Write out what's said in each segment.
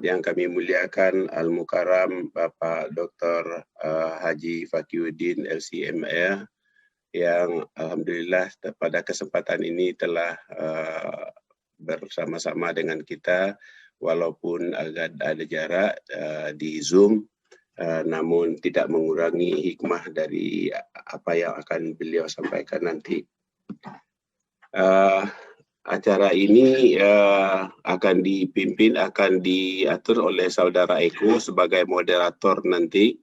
yang kami muliakan Al-Mukarram Bapak Dr. Haji Fakiuddin LCMA yang alhamdulillah pada kesempatan ini telah bersama-sama dengan kita walaupun agak ada jarak di Zoom, namun tidak mengurangi hikmah dari apa yang akan beliau sampaikan nanti. Acara ini akan diatur oleh Saudara Eko sebagai moderator nanti.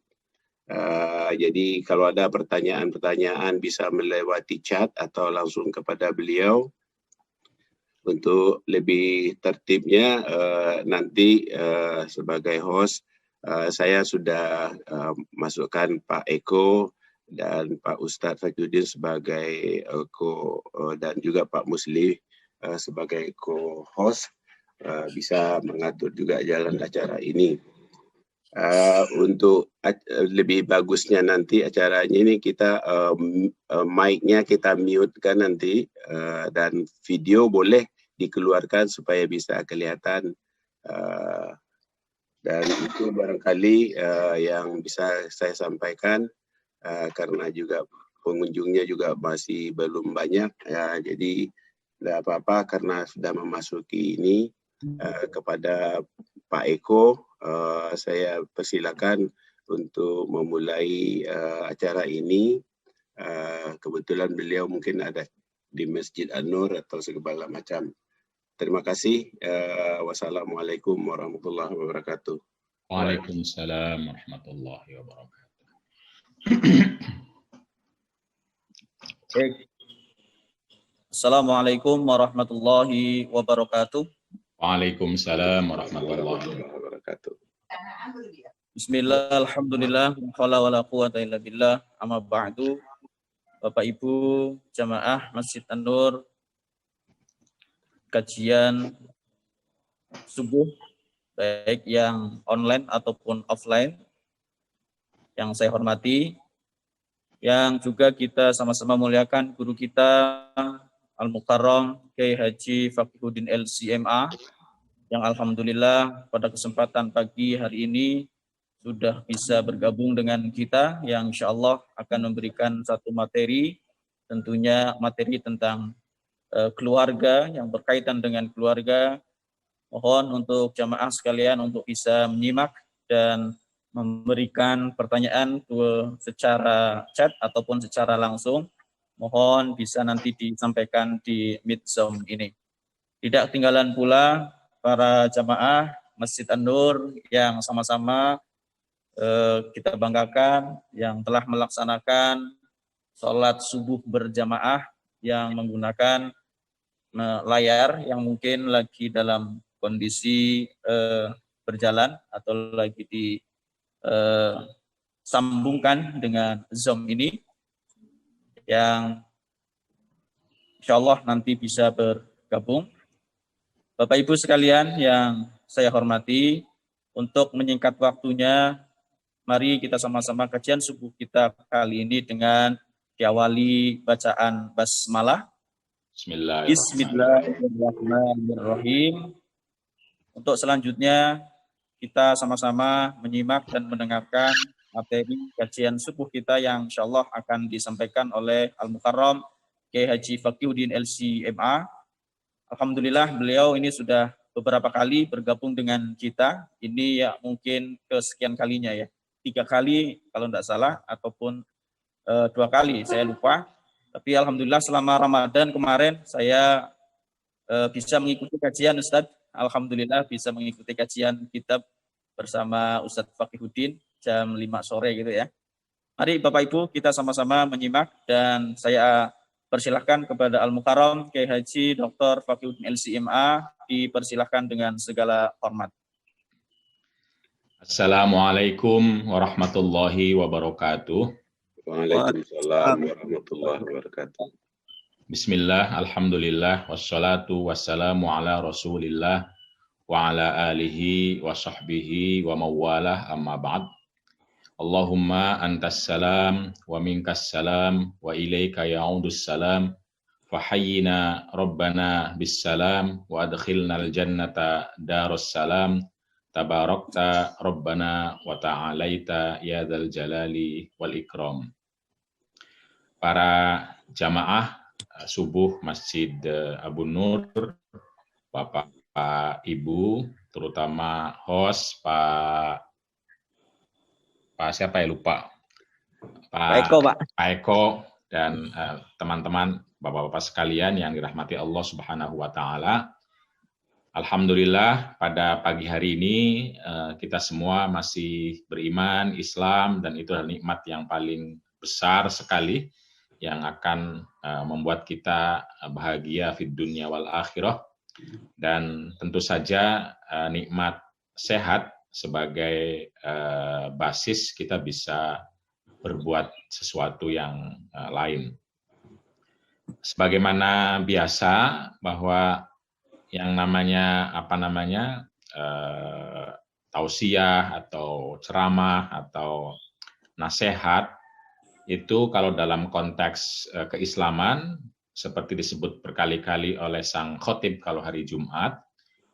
Jadi kalau ada pertanyaan-pertanyaan bisa melewati chat atau langsung kepada beliau. Untuk lebih tertibnya nanti sebagai host saya sudah masukkan Pak Eko dan Pak Ustadz Fakiuddin sebagai dan juga Pak Musli sebagai co-host, bisa mengatur juga jalan acara ini. Untuk lebih bagusnya nanti acaranya ini kita mic-nya kita mute-kan nanti, dan video boleh dikeluarkan supaya bisa kelihatan, dan itu barangkali yang bisa saya sampaikan, karena juga pengunjungnya juga masih belum banyak, jadi tidak apa-apa karena sudah memasuki ini. Kepada Pak Eko, saya persilakan untuk memulai acara ini. Kebetulan beliau mungkin ada di Masjid An-Nur atau segala macam. Terima kasih. Wassalamualaikum warahmatullahi wabarakatuh. Waalaikumsalam warahmatullahi wabarakatuh. Assalamualaikum warahmatullahi wabarakatuh. Waalaikumsalam warahmatullahi wabarakatuh. Bismillah, alhamdulillah, wala quwata illa billah, amma ba'du. Bapak Ibu jamaah Masjid An-Nur, kajian subuh baik yang online ataupun offline yang saya hormati, yang juga kita sama-sama muliakan guru kita Al-Mukarram Kiai Haji Fakiuddin LCMA yang alhamdulillah pada kesempatan pagi hari ini sudah bisa bergabung dengan kita, yang insya Allah akan memberikan satu materi, tentunya materi tentang keluarga, yang berkaitan dengan keluarga. Mohon untuk jamaah sekalian untuk bisa menyimak dan memberikan pertanyaan secara chat ataupun secara langsung. Mohon bisa nanti disampaikan di Meet Zoom ini. Tidak ketinggalan pula para jamaah Masjid An-Nur yang sama-sama kita banggakan yang telah melaksanakan sholat subuh berjamaah yang menggunakan layar yang mungkin lagi dalam kondisi berjalan atau lagi disambungkan dengan Zoom ini, yang insya Allah nanti bisa bergabung. Bapak Ibu sekalian yang saya hormati, untuk menyingkat waktunya, mari kita sama-sama kajian subuh kita kali ini dengan diawali bacaan basmalah. Bismillahirrahmanirrahim. Untuk selanjutnya kita sama-sama menyimak dan mendengarkan materi kajian subuh kita yang insya Allah akan disampaikan oleh Al-Mukarram Kiai Haji Fakiuddin LCMA. Alhamdulillah beliau ini sudah beberapa kali bergabung dengan kita. Ini ya mungkin kesekian kalinya ya. 3 kali kalau tidak salah, ataupun 2 kali, saya lupa. Tapi alhamdulillah selama Ramadan kemarin saya bisa mengikuti kajian Ustadz. Alhamdulillah bisa mengikuti kajian kitab bersama Ustadz Fakiuddin jam 5 sore gitu ya. Mari Bapak Ibu kita sama-sama menyimak, dan saya persilahkan kepada Al-Mukarram Kiai Haji Dr. Fakiuddin LCMA, dipersilahkan dengan segala hormat. Assalamualaikum warahmatullahi wabarakatuh. Waalaikumsalam warahmatullahi wabarakatuh. Bismillah, alhamdulillah, wassalatu wassalamu ala rasulillah wa ala alihi wa sahbihi wa mawalah, amma ba'd. Allahumma antas salam wa minkas salam wa ilaika ya'udus salam fahayyina rabbana bis salam wa adkhilnal jannata darus salam tabarakta rabbana wa ta'alaita ya dzal jalali wal ikram. Para jamaah subuh Masjid Abu Nur, Bapak Ibu, terutama host Pak siapa ya lupa, Pak Eko dan teman-teman Bapak-bapak sekalian yang dirahmati Allah Subhanahu wa taala. Alhamdulillah pada pagi hari ini kita semua masih beriman Islam, dan itu adalah nikmat yang paling besar sekali yang akan membuat kita bahagia fid dunya wal akhirah. Dan tentu saja nikmat sehat sebagai basis kita bisa berbuat sesuatu yang lain. Sebagaimana biasa bahwa yang namanya tausiah atau ceramah atau nasihat itu kalau dalam konteks keislaman seperti disebut berkali-kali oleh sang khotib kalau hari Jumat,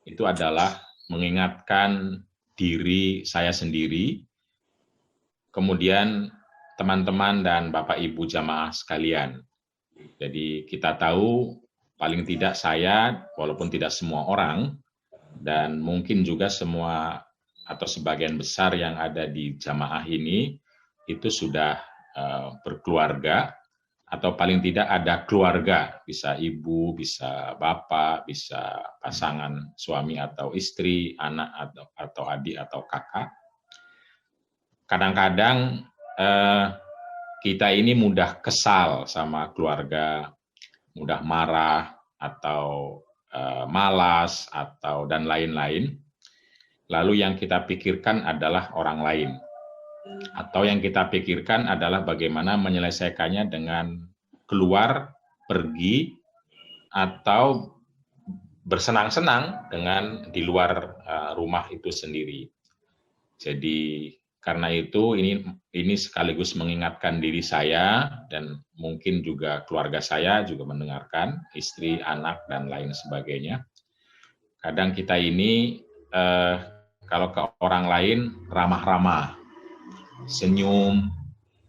itu adalah mengingatkan diri saya sendiri, kemudian teman-teman dan Bapak Ibu jamaah sekalian. Jadi kita tahu paling tidak saya, walaupun tidak semua orang, dan mungkin juga semua atau sebagian besar yang ada di jamaah ini, itu sudah berkeluarga, atau paling tidak ada keluarga, bisa ibu, bisa bapak, bisa pasangan suami atau istri, anak atau adik atau kakak. Kadang-kadang kita ini mudah kesal sama keluarga, mudah marah atau malas atau dan lain-lain. Lalu yang kita pikirkan adalah orang lain. Atau yang kita pikirkan adalah bagaimana menyelesaikannya dengan keluar, pergi, atau bersenang-senang dengan di luar rumah itu sendiri. Jadi karena itu ini sekaligus mengingatkan diri saya dan mungkin juga keluarga saya juga mendengarkan, istri, anak, dan lain sebagainya. Kadang kita ini kalau ke orang lain ramah-ramah, senyum,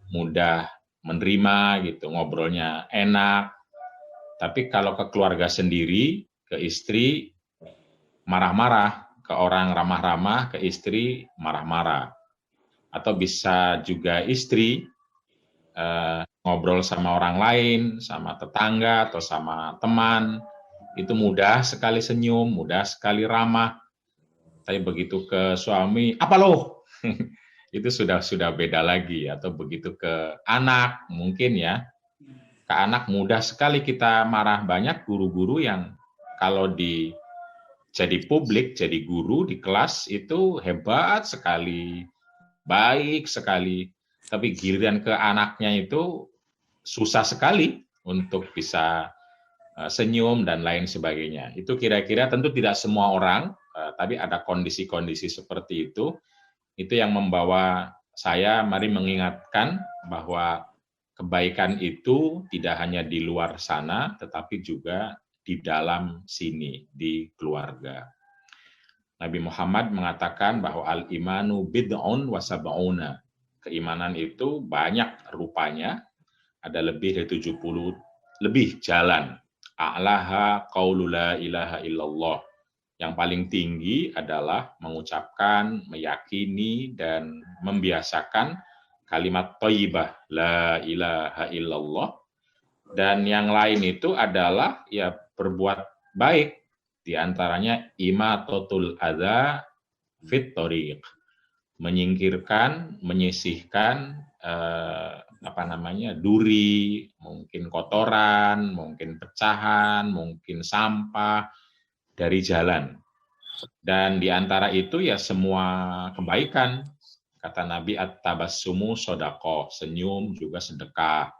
mudah menerima gitu, ngobrolnya enak. Tapi kalau ke keluarga sendiri, ke istri marah-marah, ke orang ramah-ramah, ke istri marah-marah. Atau bisa juga istri ngobrol sama orang lain, sama tetangga atau sama teman, itu mudah sekali senyum, mudah sekali ramah. Tapi begitu ke suami, apa loh? Itu sudah beda lagi. Atau begitu ke anak, mungkin ya, ke anak mudah sekali kita marah. Banyak guru-guru yang kalau jadi publik, jadi guru di kelas itu hebat sekali, baik sekali, tapi giliran ke anaknya itu susah sekali untuk bisa senyum dan lain sebagainya. Itu kira-kira tentu tidak semua orang, tapi ada kondisi-kondisi seperti itu yang membawa saya mari mengingatkan bahwa kebaikan itu tidak hanya di luar sana, tetapi juga di dalam sini, di keluarga. Nabi Muhammad mengatakan bahwa al-imanu bid'un wa sab'una. Keimanan itu banyak rupanya, ada lebih dari 70 lebih jalan. A'laha qaulu la ilaha illallah. Yang paling tinggi adalah mengucapkan, meyakini, dan membiasakan kalimat thayyibah la ilaha illallah. Dan yang lain itu adalah ya berbuat baik. Di antaranya imatatul adza fit thoriq, menyingkirkan, menyisihkan duri, mungkin kotoran, mungkin pecahan, mungkin sampah dari jalan. Dan di antara itu ya semua kebaikan. Kata Nabi at-tabassumu shadaqah, senyum juga sedekah.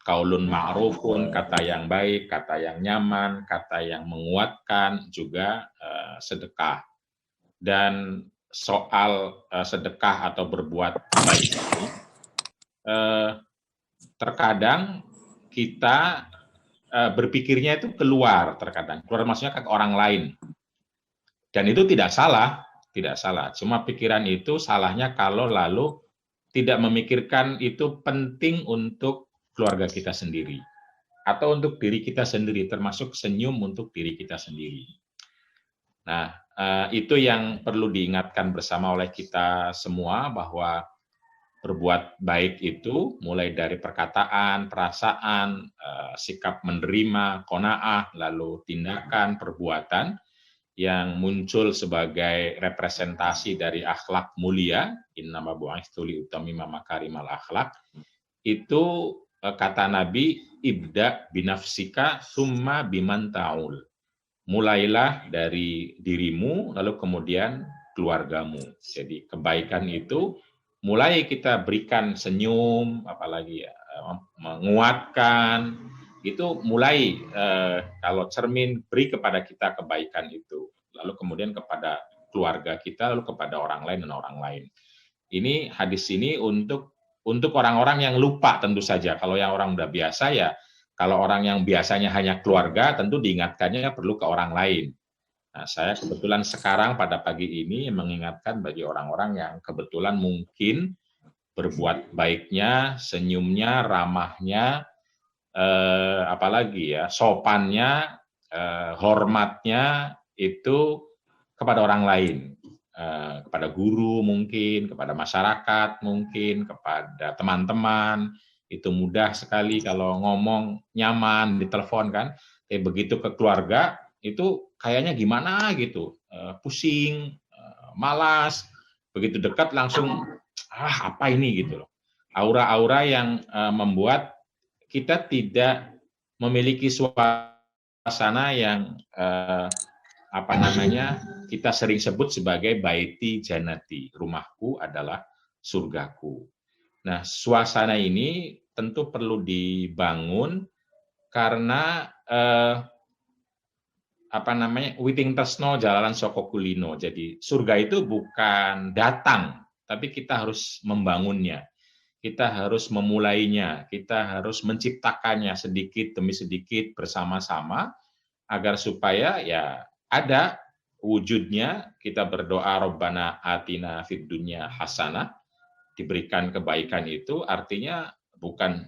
Qaulun ma'rufun, kata yang baik, kata yang nyaman, kata yang menguatkan juga sedekah. Dan soal sedekah atau berbuat baik ini, terkadang kita berpikirnya itu keluar, terkadang keluar maksudnya ke orang lain. Dan itu tidak salah, tidak salah. Cuma pikiran itu salahnya kalau lalu tidak memikirkan itu penting untuk keluarga kita sendiri atau untuk diri kita sendiri, termasuk senyum untuk diri kita sendiri. Nah, itu yang perlu diingatkan bersama oleh kita semua, bahwa berbuat baik itu mulai dari perkataan, perasaan, sikap menerima, qanaah, lalu tindakan, perbuatan yang muncul sebagai representasi dari akhlak mulia, innama bu'itsu liutammima makarimal akhlak, itu kata Nabi, ibda binafsika summa biman ta'ul. Mulailah dari dirimu, lalu kemudian keluargamu. Jadi kebaikan itu mulai kita berikan senyum, apalagi ya, menguatkan, itu mulai kalau cermin beri kepada kita kebaikan itu, lalu kemudian kepada keluarga kita, lalu kepada orang lain dan orang lain. Ini hadis ini untuk orang-orang yang lupa tentu saja. Kalau yang orang udah biasa ya, kalau orang yang biasanya hanya keluarga tentu diingatkannya perlu ke orang lain. Nah, saya kebetulan sekarang pada pagi ini mengingatkan bagi orang-orang yang kebetulan mungkin berbuat baiknya, senyumnya, ramahnya, apalagi ya, sopannya, hormatnya itu kepada orang lain, kepada guru mungkin, kepada masyarakat mungkin, kepada teman-teman. Itu mudah sekali kalau ngomong nyaman di telepon kan, begitu ke keluarga itu kayaknya gimana gitu, pusing, malas, begitu dekat langsung apa ini gitu loh. Aura-aura yang membuat kita tidak memiliki suasana yang kita sering sebut sebagai baiti jannati, rumahku adalah surgaku. Nah, suasana ini tentu perlu dibangun karena witing tresno jalalan soko kulino. Jadi surga itu bukan datang, tapi kita harus membangunnya. Kita harus memulainya, kita harus menciptakannya sedikit demi sedikit bersama-sama agar supaya ya ada wujudnya. Kita berdoa Rabbana atina fid dunya hasanah, diberikan kebaikan itu artinya bukan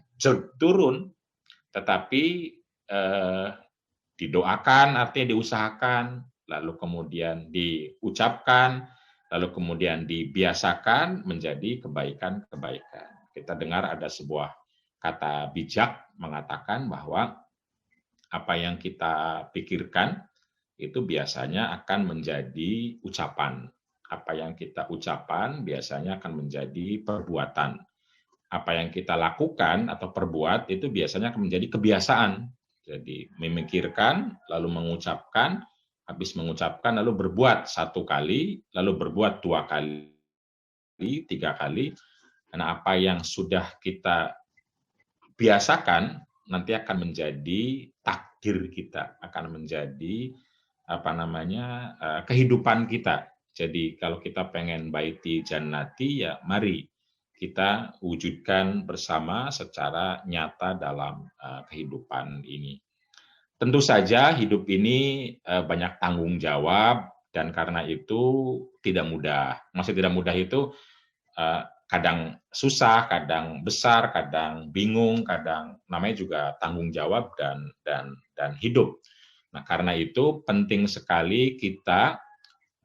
turun, tetapi didoakan, artinya diusahakan, lalu kemudian diucapkan, lalu kemudian dibiasakan menjadi kebaikan-kebaikan. Kita dengar ada sebuah kata bijak mengatakan bahwa apa yang kita pikirkan itu biasanya akan menjadi ucapan. Apa yang kita ucapan biasanya akan menjadi perbuatan. Apa yang kita lakukan atau perbuat itu biasanya akan menjadi kebiasaan. Jadi memikirkan, lalu mengucapkan, habis mengucapkan lalu berbuat 1 kali, lalu berbuat 2 kali, 3 kali. Karena apa yang sudah kita biasakan nanti akan menjadi takdir kita, akan menjadi kehidupan kita. Jadi kalau kita pengen baiti jannati, ya mari kita wujudkan bersama secara nyata dalam kehidupan ini. Tentu saja hidup ini banyak tanggung jawab, dan karena itu tidak mudah. Maksud tidak mudah itu kadang susah, kadang besar, kadang bingung, kadang namanya juga tanggung jawab dan hidup. Nah, karena itu penting sekali kita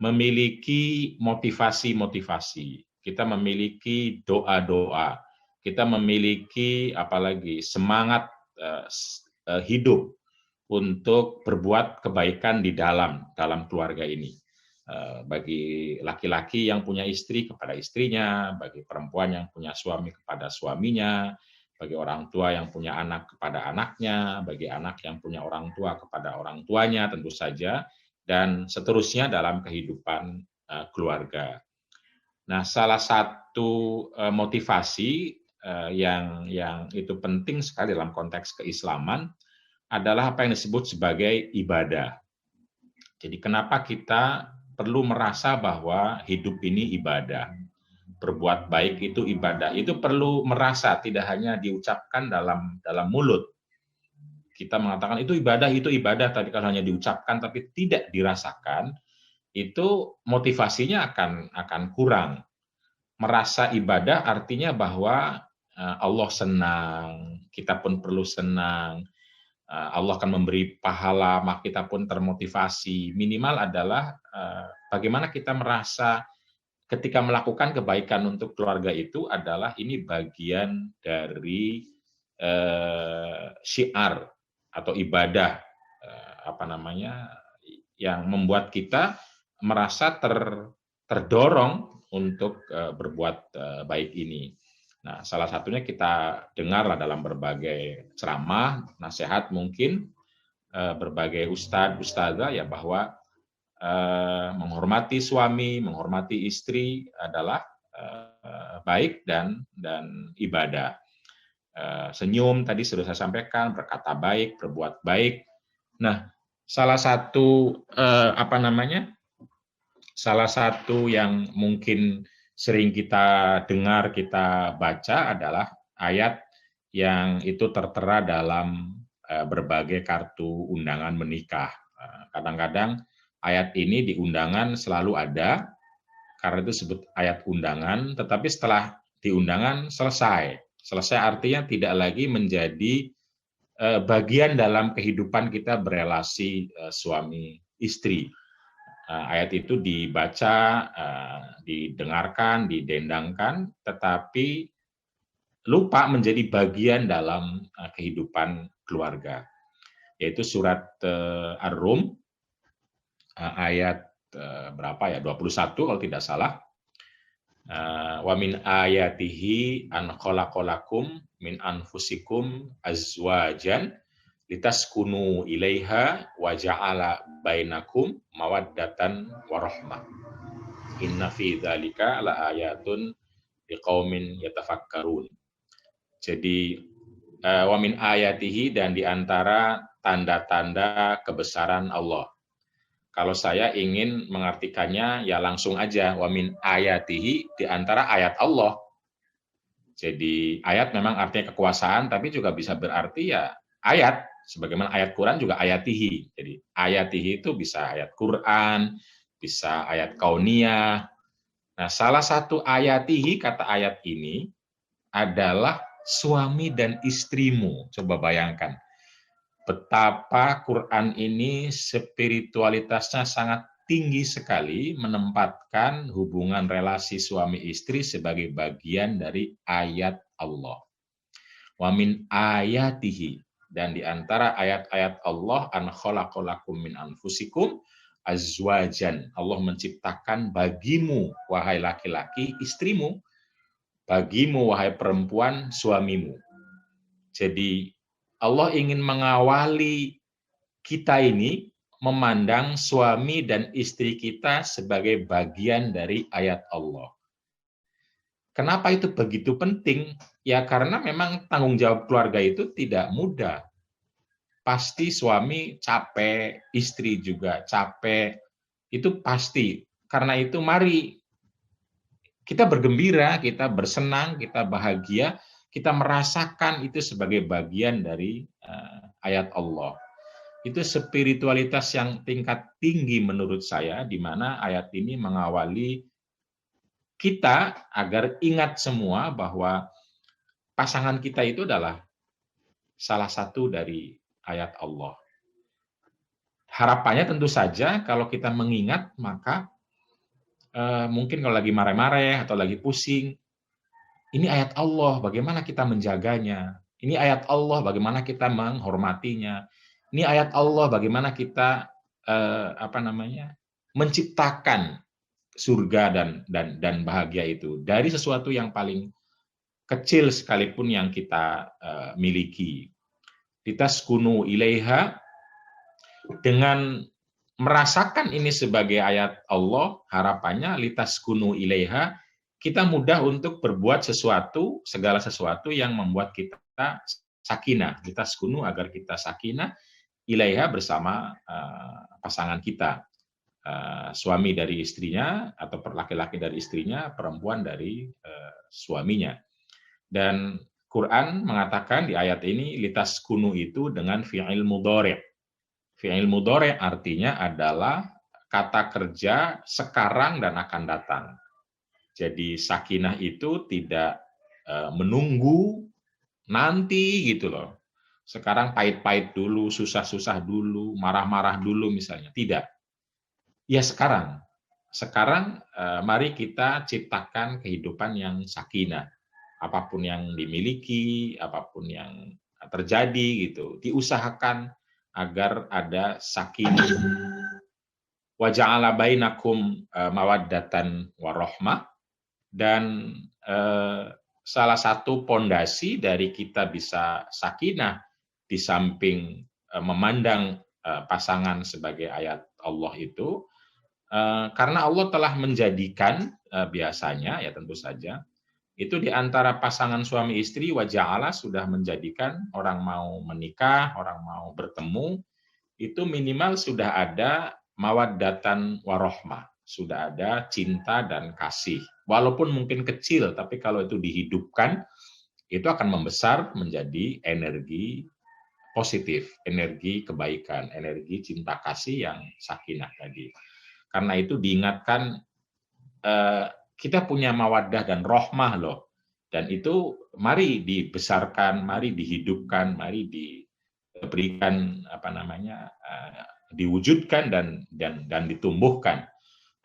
memiliki motivasi-motivasi, kita memiliki doa-doa, kita memiliki apalagi semangat hidup untuk berbuat kebaikan di dalam keluarga ini. Bagi laki-laki yang punya istri kepada istrinya, bagi perempuan yang punya suami kepada suaminya, bagi orang tua yang punya anak kepada anaknya, bagi anak yang punya orang tua kepada orang tuanya tentu saja, dan seterusnya dalam kehidupan keluarga. Nah, salah satu motivasi yang itu penting sekali dalam konteks keislaman adalah apa yang disebut sebagai ibadah. Jadi kenapa kita perlu merasa bahwa hidup ini ibadah, berbuat baik itu ibadah. Itu perlu merasa, tidak hanya diucapkan dalam mulut. Kita mengatakan itu ibadah, tapi kalau hanya diucapkan tapi tidak dirasakan, itu motivasinya akan kurang. Merasa ibadah artinya bahwa Allah senang, kita pun perlu senang, Allah akan memberi pahala, maka kita pun termotivasi. Minimal adalah bagaimana kita merasa ketika melakukan kebaikan untuk keluarga itu adalah ini bagian dari syiar atau ibadah yang membuat kita merasa terdorong untuk berbuat baik ini. Nah, salah satunya kita dengarlah dalam berbagai ceramah, nasihat mungkin berbagai ustadzah ya bahwa menghormati suami, menghormati istri adalah baik dan ibadah. Senyum tadi sudah saya sampaikan, berkata baik, berbuat baik. Nah, salah satu salah satu yang mungkin sering kita dengar, kita baca adalah ayat yang itu tertera dalam berbagai kartu undangan menikah. Kadang-kadang ayat ini di undangan selalu ada, karena itu disebut ayat undangan, tetapi setelah di undangan selesai. Selesai artinya tidak lagi menjadi bagian dalam kehidupan kita berelasi suami istri. Ayat itu dibaca, didengarkan, didendangkan, tetapi lupa menjadi bagian dalam kehidupan keluarga. Yaitu surat Ar-Rum, ayat berapa ya? 21 kalau tidak salah. Wa min ayatihi an khalaqalakum min anfusikum azwajan litaskunu ilaiha wa ja'ala bainakum mawaddatan warahmah. Inna fi dzalika laayatun liqaumin yatafakkarun. Jadi wa min ayatihi, dan di antara tanda-tanda kebesaran Allah. Kalau saya ingin mengartikannya ya langsung aja, wa min ayatihi, di antara ayat Allah. Jadi ayat memang artinya kekuasaan, tapi juga bisa berarti ya ayat. Sebagaimana ayat Quran juga ayatihi. Jadi ayatihi itu bisa ayat Quran, bisa ayat kauniyah. Nah, salah satu ayatihi, kata ayat ini, adalah suami dan istrimu. Coba bayangkan. Betapa Quran ini spiritualitasnya sangat tinggi sekali, menempatkan hubungan relasi suami istri sebagai bagian dari ayat Allah. Wa min ayatihi, dan di antara ayat-ayat Allah, an khalaqalakum min anfusikum azwajan. Allah menciptakan bagimu, wahai laki-laki, istrimu, bagimu, wahai perempuan, suamimu. Jadi Allah ingin mengawali kita ini memandang suami dan istri kita sebagai bagian dari ayat Allah. Kenapa itu begitu penting? Ya karena memang tanggung jawab keluarga itu tidak mudah. Pasti suami capek, istri juga capek, itu pasti. Karena itu mari kita bergembira, kita bersenang, kita bahagia, kita merasakan itu sebagai bagian dari ayat Allah. Itu spiritualitas yang tingkat tinggi menurut saya, di mana ayat ini mengawali kita agar ingat semua bahwa pasangan kita itu adalah salah satu dari ayat Allah. Harapannya tentu saja kalau kita mengingat, maka mungkin kalau lagi marah-marah atau lagi pusing, ini ayat Allah, bagaimana kita menjaganya. Ini ayat Allah, bagaimana kita menghormatinya. Ini ayat Allah, bagaimana kita menciptakan surga dan bahagia itu dari sesuatu yang paling kecil sekalipun yang kita miliki. Litaskunu ilaiha, dengan merasakan ini sebagai ayat Allah, harapannya litaskunu ilaiha, kita mudah untuk berbuat sesuatu, segala sesuatu yang membuat kita sakinah. Litaskunu, agar kita sakinah ilaiha, bersama pasangan kita. Suami dari istrinya, atau laki-laki dari istrinya, perempuan dari suaminya. Dan Quran mengatakan di ayat ini, litaskunu itu dengan fi'il mudhari'. Fi'il mudhari' artinya adalah kata kerja sekarang dan akan datang. Jadi sakinah itu tidak menunggu nanti gitu loh. Sekarang pahit-pahit dulu, susah-susah dulu, marah-marah dulu misalnya. Tidak. Ya sekarang. Sekarang mari kita ciptakan kehidupan yang sakinah. Apapun yang dimiliki, apapun yang terjadi gitu, diusahakan agar ada sakinah. Wa ja'ala bainakum mawaddatan warahmah, dan salah satu pondasi dari kita bisa sakinah di samping memandang pasangan sebagai ayat Allah itu, karena Allah telah menjadikan biasanya ya tentu saja itu di antara pasangan suami istri wa ja'ala sudah menjadikan orang mau menikah, orang mau bertemu itu minimal sudah ada mawaddatan warahmah, sudah ada cinta dan kasih. Walaupun mungkin kecil, tapi kalau itu dihidupkan, itu akan membesar menjadi energi positif, energi kebaikan, energi cinta kasih yang sakinah tadi. Karena itu diingatkan, kita punya mawaddah dan rohmah loh. Dan itu mari dibesarkan, mari dihidupkan, mari diberikan diwujudkan dan ditumbuhkan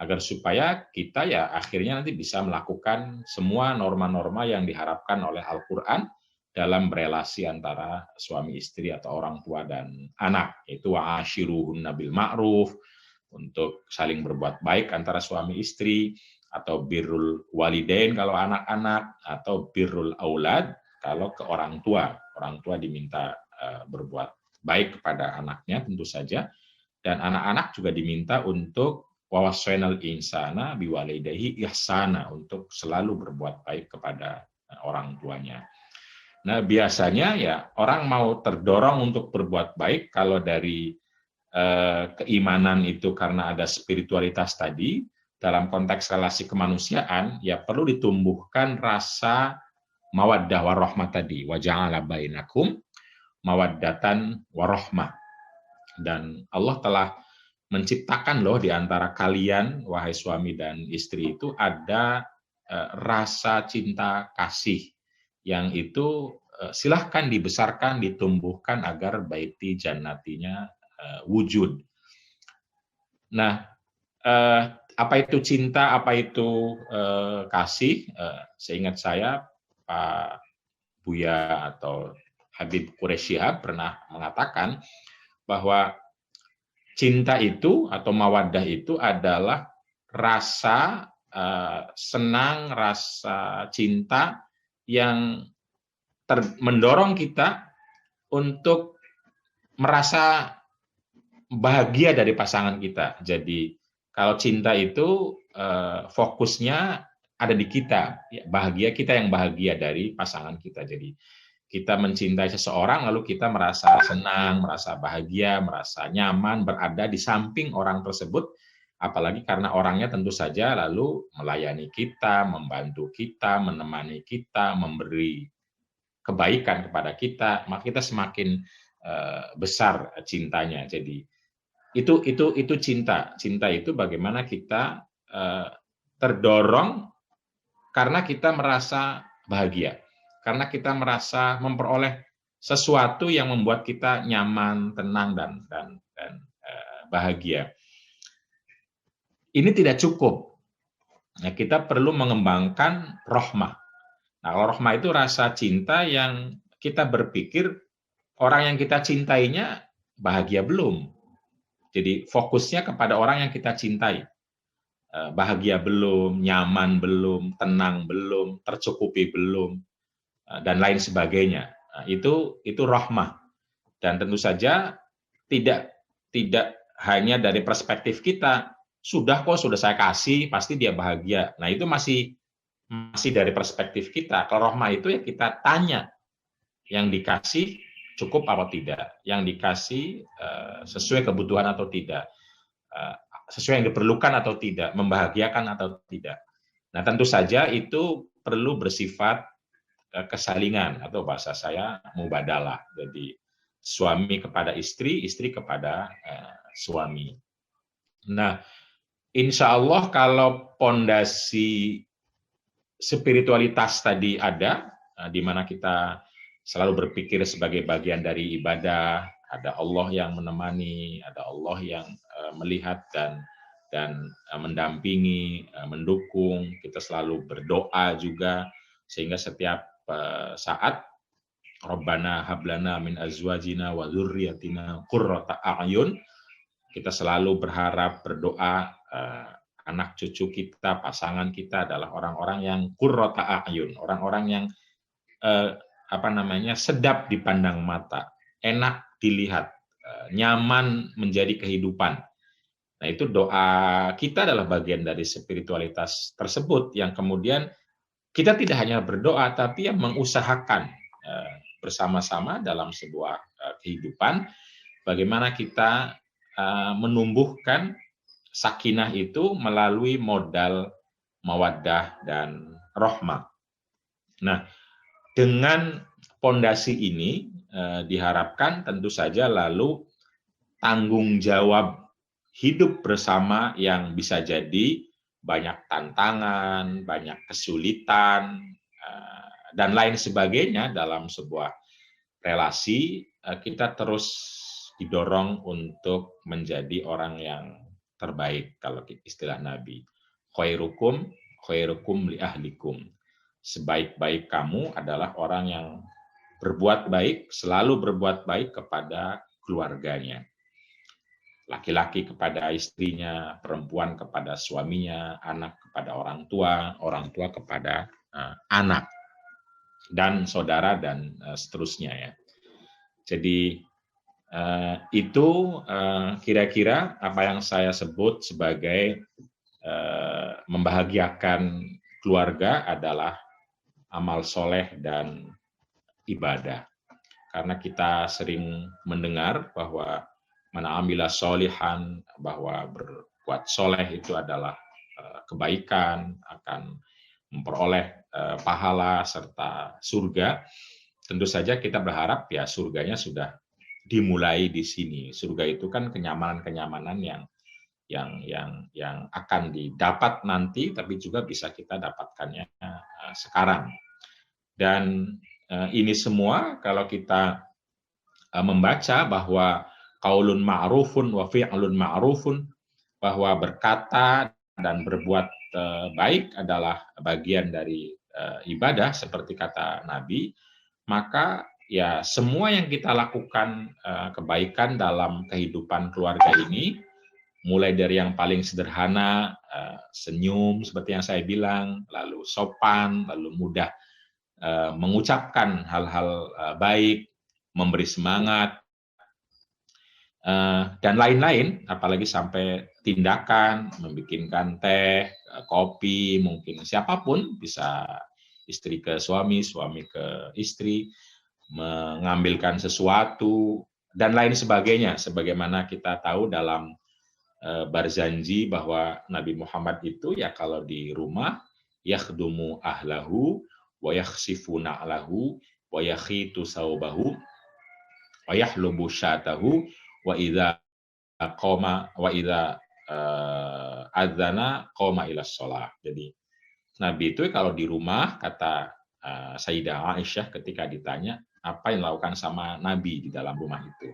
agar supaya kita ya akhirnya nanti bisa melakukan semua norma-norma yang diharapkan oleh Al-Qur'an dalam relasi antara suami istri atau orang tua dan anak, yaitu wa'ashiruhunna bil ma'ruf, untuk saling berbuat baik antara suami istri, atau birrul walidain kalau anak-anak, atau birrul aulad kalau ke orang tua. Orang tua diminta berbuat baik kepada anaknya tentu saja, dan anak-anak juga diminta untuk wawasainal insana biwalidayhi ihsana, untuk selalu berbuat baik kepada orang tuanya. Nah, biasanya ya orang mau terdorong untuk berbuat baik kalau dari keimanan itu karena ada spiritualitas tadi, dalam konteks relasi kemanusiaan ya perlu ditumbuhkan rasa mawaddah warahmah tadi, wa ja'ala bainakum mawaddatan warahmah. Dan Allah telah menciptakan loh di antara kalian, wahai suami dan istri, itu ada rasa cinta kasih yang itu silahkan dibesarkan, ditumbuhkan agar baiti jannatinya wujud. Nah, apa itu cinta, apa itu kasih? Seingat saya Pak Buya atau Habib Quraish Shihab pernah mengatakan bahwa cinta itu atau mawaddah itu adalah rasa senang, rasa cinta yang mendorong kita untuk merasa bahagia dari pasangan kita. Jadi kalau cinta itu fokusnya ada di kita, bahagia kita yang bahagia dari pasangan kita. Jadi kita mencintai seseorang, lalu kita merasa senang, merasa bahagia, merasa nyaman berada di samping orang tersebut, apalagi karena orangnya tentu saja lalu melayani kita, membantu kita, menemani kita, memberi kebaikan kepada kita, maka kita semakin besar cintanya. Jadi itu cinta. Cinta itu bagaimana kita terdorong karena kita merasa bahagia. Karena kita merasa memperoleh sesuatu yang membuat kita nyaman, tenang, dan bahagia. Ini tidak cukup. Nah, kita perlu mengembangkan rohmah. Nah, kalau rohmah itu rasa cinta yang kita berpikir orang yang kita cintainya bahagia belum. Jadi fokusnya kepada orang yang kita cintai. Bahagia belum, nyaman belum, tenang belum, tercukupi belum, dan lain sebagainya. Nah, itu rahmah. Dan tentu saja tidak hanya dari perspektif kita, sudah saya kasih, pasti dia bahagia. Nah, itu masih dari perspektif kita. Kalau rahmah itu ya kita tanya, yang dikasih cukup apa tidak, yang dikasih sesuai kebutuhan atau tidak, sesuai yang diperlukan atau tidak, membahagiakan atau tidak. Nah, tentu saja itu perlu bersifat kesalingan, atau bahasa saya mubadalah. Jadi suami kepada istri, istri kepada suami. Nah, insya Allah kalau pondasi spiritualitas tadi ada, di mana kita selalu berpikir sebagai bagian dari ibadah, ada Allah yang menemani, ada Allah yang melihat dan mendampingi, mendukung. Kita selalu berdoa juga, sehingga setiap saat Rabbana hablana min azwajina wa dzurriyyatina qurrata a'yun, kita selalu berharap, berdoa anak cucu kita, pasangan kita adalah orang-orang yang qurrata a'yun, orang-orang yang sedap dipandang mata, enak dilihat, nyaman menjadi kehidupan. Nah, itu doa kita adalah bagian dari spiritualitas tersebut yang kemudian kita tidak hanya berdoa tapi yang mengusahakan bersama-sama dalam sebuah kehidupan bagaimana kita menumbuhkan sakinah itu melalui modal mawaddah dan rahmah. Nah, dengan pondasi ini diharapkan tentu saja lalu tanggung jawab hidup bersama yang bisa jadi banyak tantangan, banyak kesulitan, dan lain sebagainya dalam sebuah relasi, kita terus didorong untuk menjadi orang yang terbaik, kalau istilah Nabi. Khairukum li ahlikum. Sebaik-baik kamu adalah orang yang berbuat baik, selalu berbuat baik kepada keluarganya. Laki-laki kepada istrinya, perempuan kepada suaminya, anak kepada orang tua kepada anak, dan saudara, dan seterusnya ya. Jadi itu kira-kira apa yang saya sebut sebagai membahagiakan keluarga adalah amal soleh dan ibadah. Karena kita sering mendengar bahwa mana amila solihan, bahwa berbuat soleh itu adalah kebaikan, akan memperoleh pahala serta surga. Tentu saja kita berharap ya surganya sudah dimulai di sini. Surga itu kan kenyamanan-kenyamanan yang akan didapat nanti, tapi juga bisa kita dapatkannya sekarang. Dan ini semua kalau kita membaca bahwa qaulun ma'rufun wa fi'lun ma'rufun, bahwa berkata dan berbuat baik adalah bagian dari ibadah seperti kata Nabi, maka ya semua yang kita lakukan kebaikan dalam kehidupan keluarga ini, mulai dari yang paling sederhana, senyum seperti yang saya bilang, lalu sopan, lalu mudah mengucapkan hal-hal baik, memberi semangat, dan lain-lain, apalagi sampai tindakan, membikinkan teh, kopi, mungkin siapapun, bisa istri ke suami, suami ke istri, mengambilkan sesuatu, dan lain sebagainya. Sebagaimana kita tahu dalam Barzanji bahwa Nabi Muhammad itu ya kalau di rumah, yakhdumu ahlahu, wa yakhsifu na'lahu, wa yakhitu saubahu, wa yahlubu syatahu, wa idza qoma wa idza adzana qoma ila shalah. Jadi Nabi itu kalau di rumah, kata Sayyidah Aisyah ketika ditanya apa yang dilakukan sama Nabi di dalam rumah itu,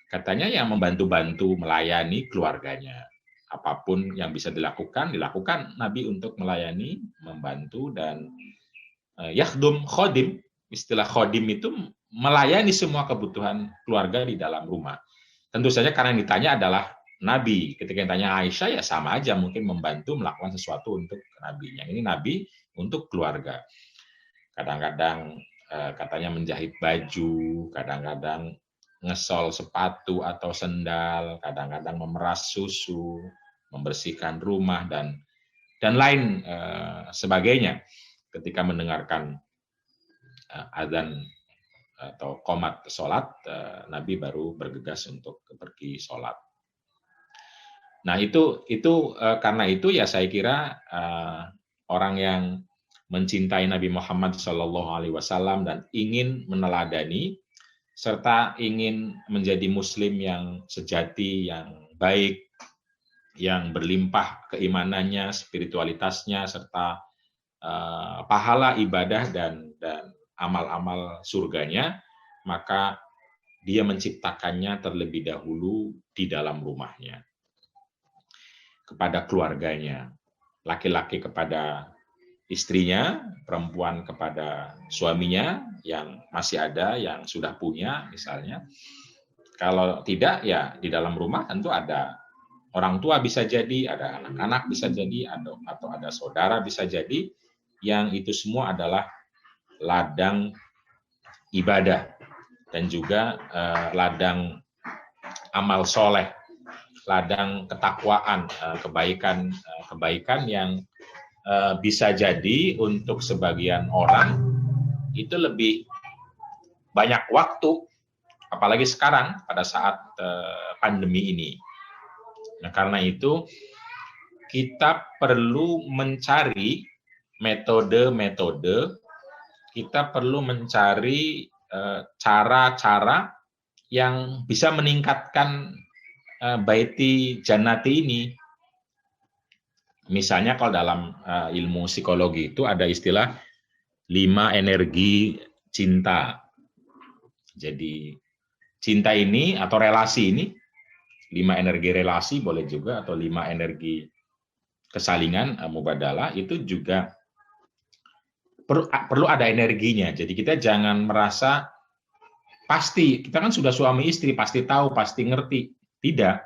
katanya yang membantu-bantu melayani keluarganya. Apapun yang bisa dilakukan Nabi untuk melayani, membantu, dan yakhdum, khodim. Istilah khodim itu melayani semua kebutuhan keluarga di dalam rumah. Tentu saja karena yang ditanya adalah Nabi. Ketika yang tanya Aisyah ya sama aja, mungkin membantu melakukan sesuatu untuk Nabi. Yang ini Nabi untuk keluarga. Kadang-kadang katanya menjahit baju, kadang-kadang ngesol sepatu atau sendal, kadang-kadang memeras susu, membersihkan rumah, dan lain sebagainya. Ketika mendengarkan azan atau qomat sholat, Nabi baru bergegas untuk pergi sholat. Nah itu karena itu ya saya kira orang yang mencintai Nabi Muhammad SAW dan ingin meneladani serta ingin menjadi Muslim yang sejati, yang baik, yang berlimpah keimanannya, spiritualitasnya, serta pahala ibadah dan amal-amal surganya, maka dia menciptakannya terlebih dahulu di dalam rumahnya, kepada keluarganya, laki-laki kepada istrinya, perempuan kepada suaminya yang masih ada, yang sudah punya misalnya. Kalau tidak, ya di dalam rumah tentu ada orang tua bisa jadi, ada anak-anak bisa jadi, atau ada saudara bisa jadi, yang itu semua adalah ladang ibadah dan juga ladang amal soleh, ladang ketakwaan, kebaikan yang bisa jadi untuk sebagian orang itu lebih banyak waktu, apalagi sekarang pada saat pandemi ini. Nah, karena itu kita perlu mencari metode-metode, kita perlu mencari cara-cara yang bisa meningkatkan baiti jannati ini. Misalnya kalau dalam ilmu psikologi itu ada istilah 5 energi cinta. Jadi cinta ini atau relasi ini, 5 energi relasi boleh juga, atau 5 energi kesalingan, mubadalah, itu juga perlu ada energinya. Jadi kita jangan merasa pasti, kita kan sudah suami istri, pasti tahu, pasti ngerti. Tidak.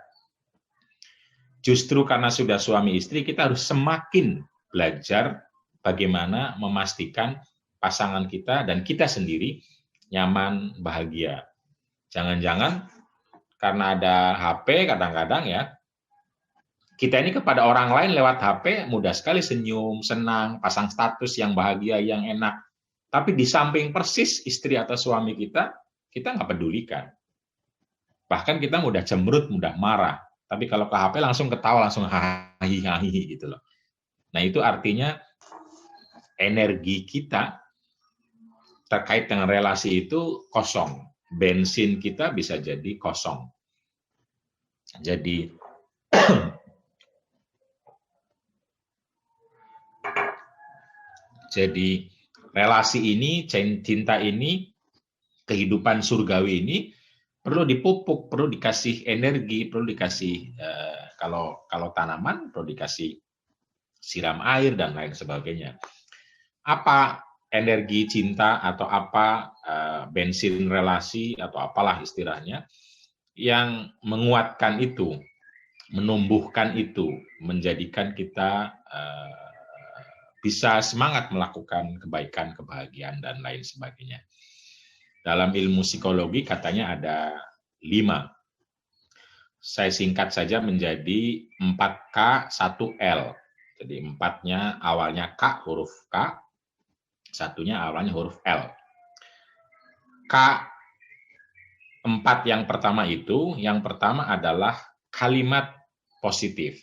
Justru karena sudah suami istri, kita harus semakin belajar bagaimana memastikan pasangan kita dan kita sendiri nyaman, bahagia. Jangan-jangan karena ada HP kadang-kadang ya, kita ini kepada orang lain lewat HP mudah sekali senyum, senang, pasang status yang bahagia, yang enak. Tapi di samping persis istri atau suami kita nggak pedulikan. Bahkan kita mudah cemberut, mudah marah. Tapi kalau ke HP langsung ketawa, langsung hahi gitu loh. Nah, itu artinya energi kita terkait dengan relasi itu kosong. Bensin kita bisa jadi kosong. Jadi relasi ini, cinta ini, kehidupan surgawi ini perlu dipupuk, perlu dikasih energi, perlu dikasih kalau tanaman perlu dikasih siram air dan lain sebagainya. Apa energi cinta atau apa bensin relasi atau apalah istilahnya yang menguatkan itu, menumbuhkan itu, menjadikan kita bisa semangat melakukan kebaikan, kebahagiaan dan lain sebagainya. Dalam ilmu psikologi katanya ada 5. Saya singkat saja menjadi 4K, 1L. Jadi 4-nya awalnya K, huruf K, 1-nya awalnya huruf L. K 4 yang pertama itu, yang pertama adalah kalimat positif.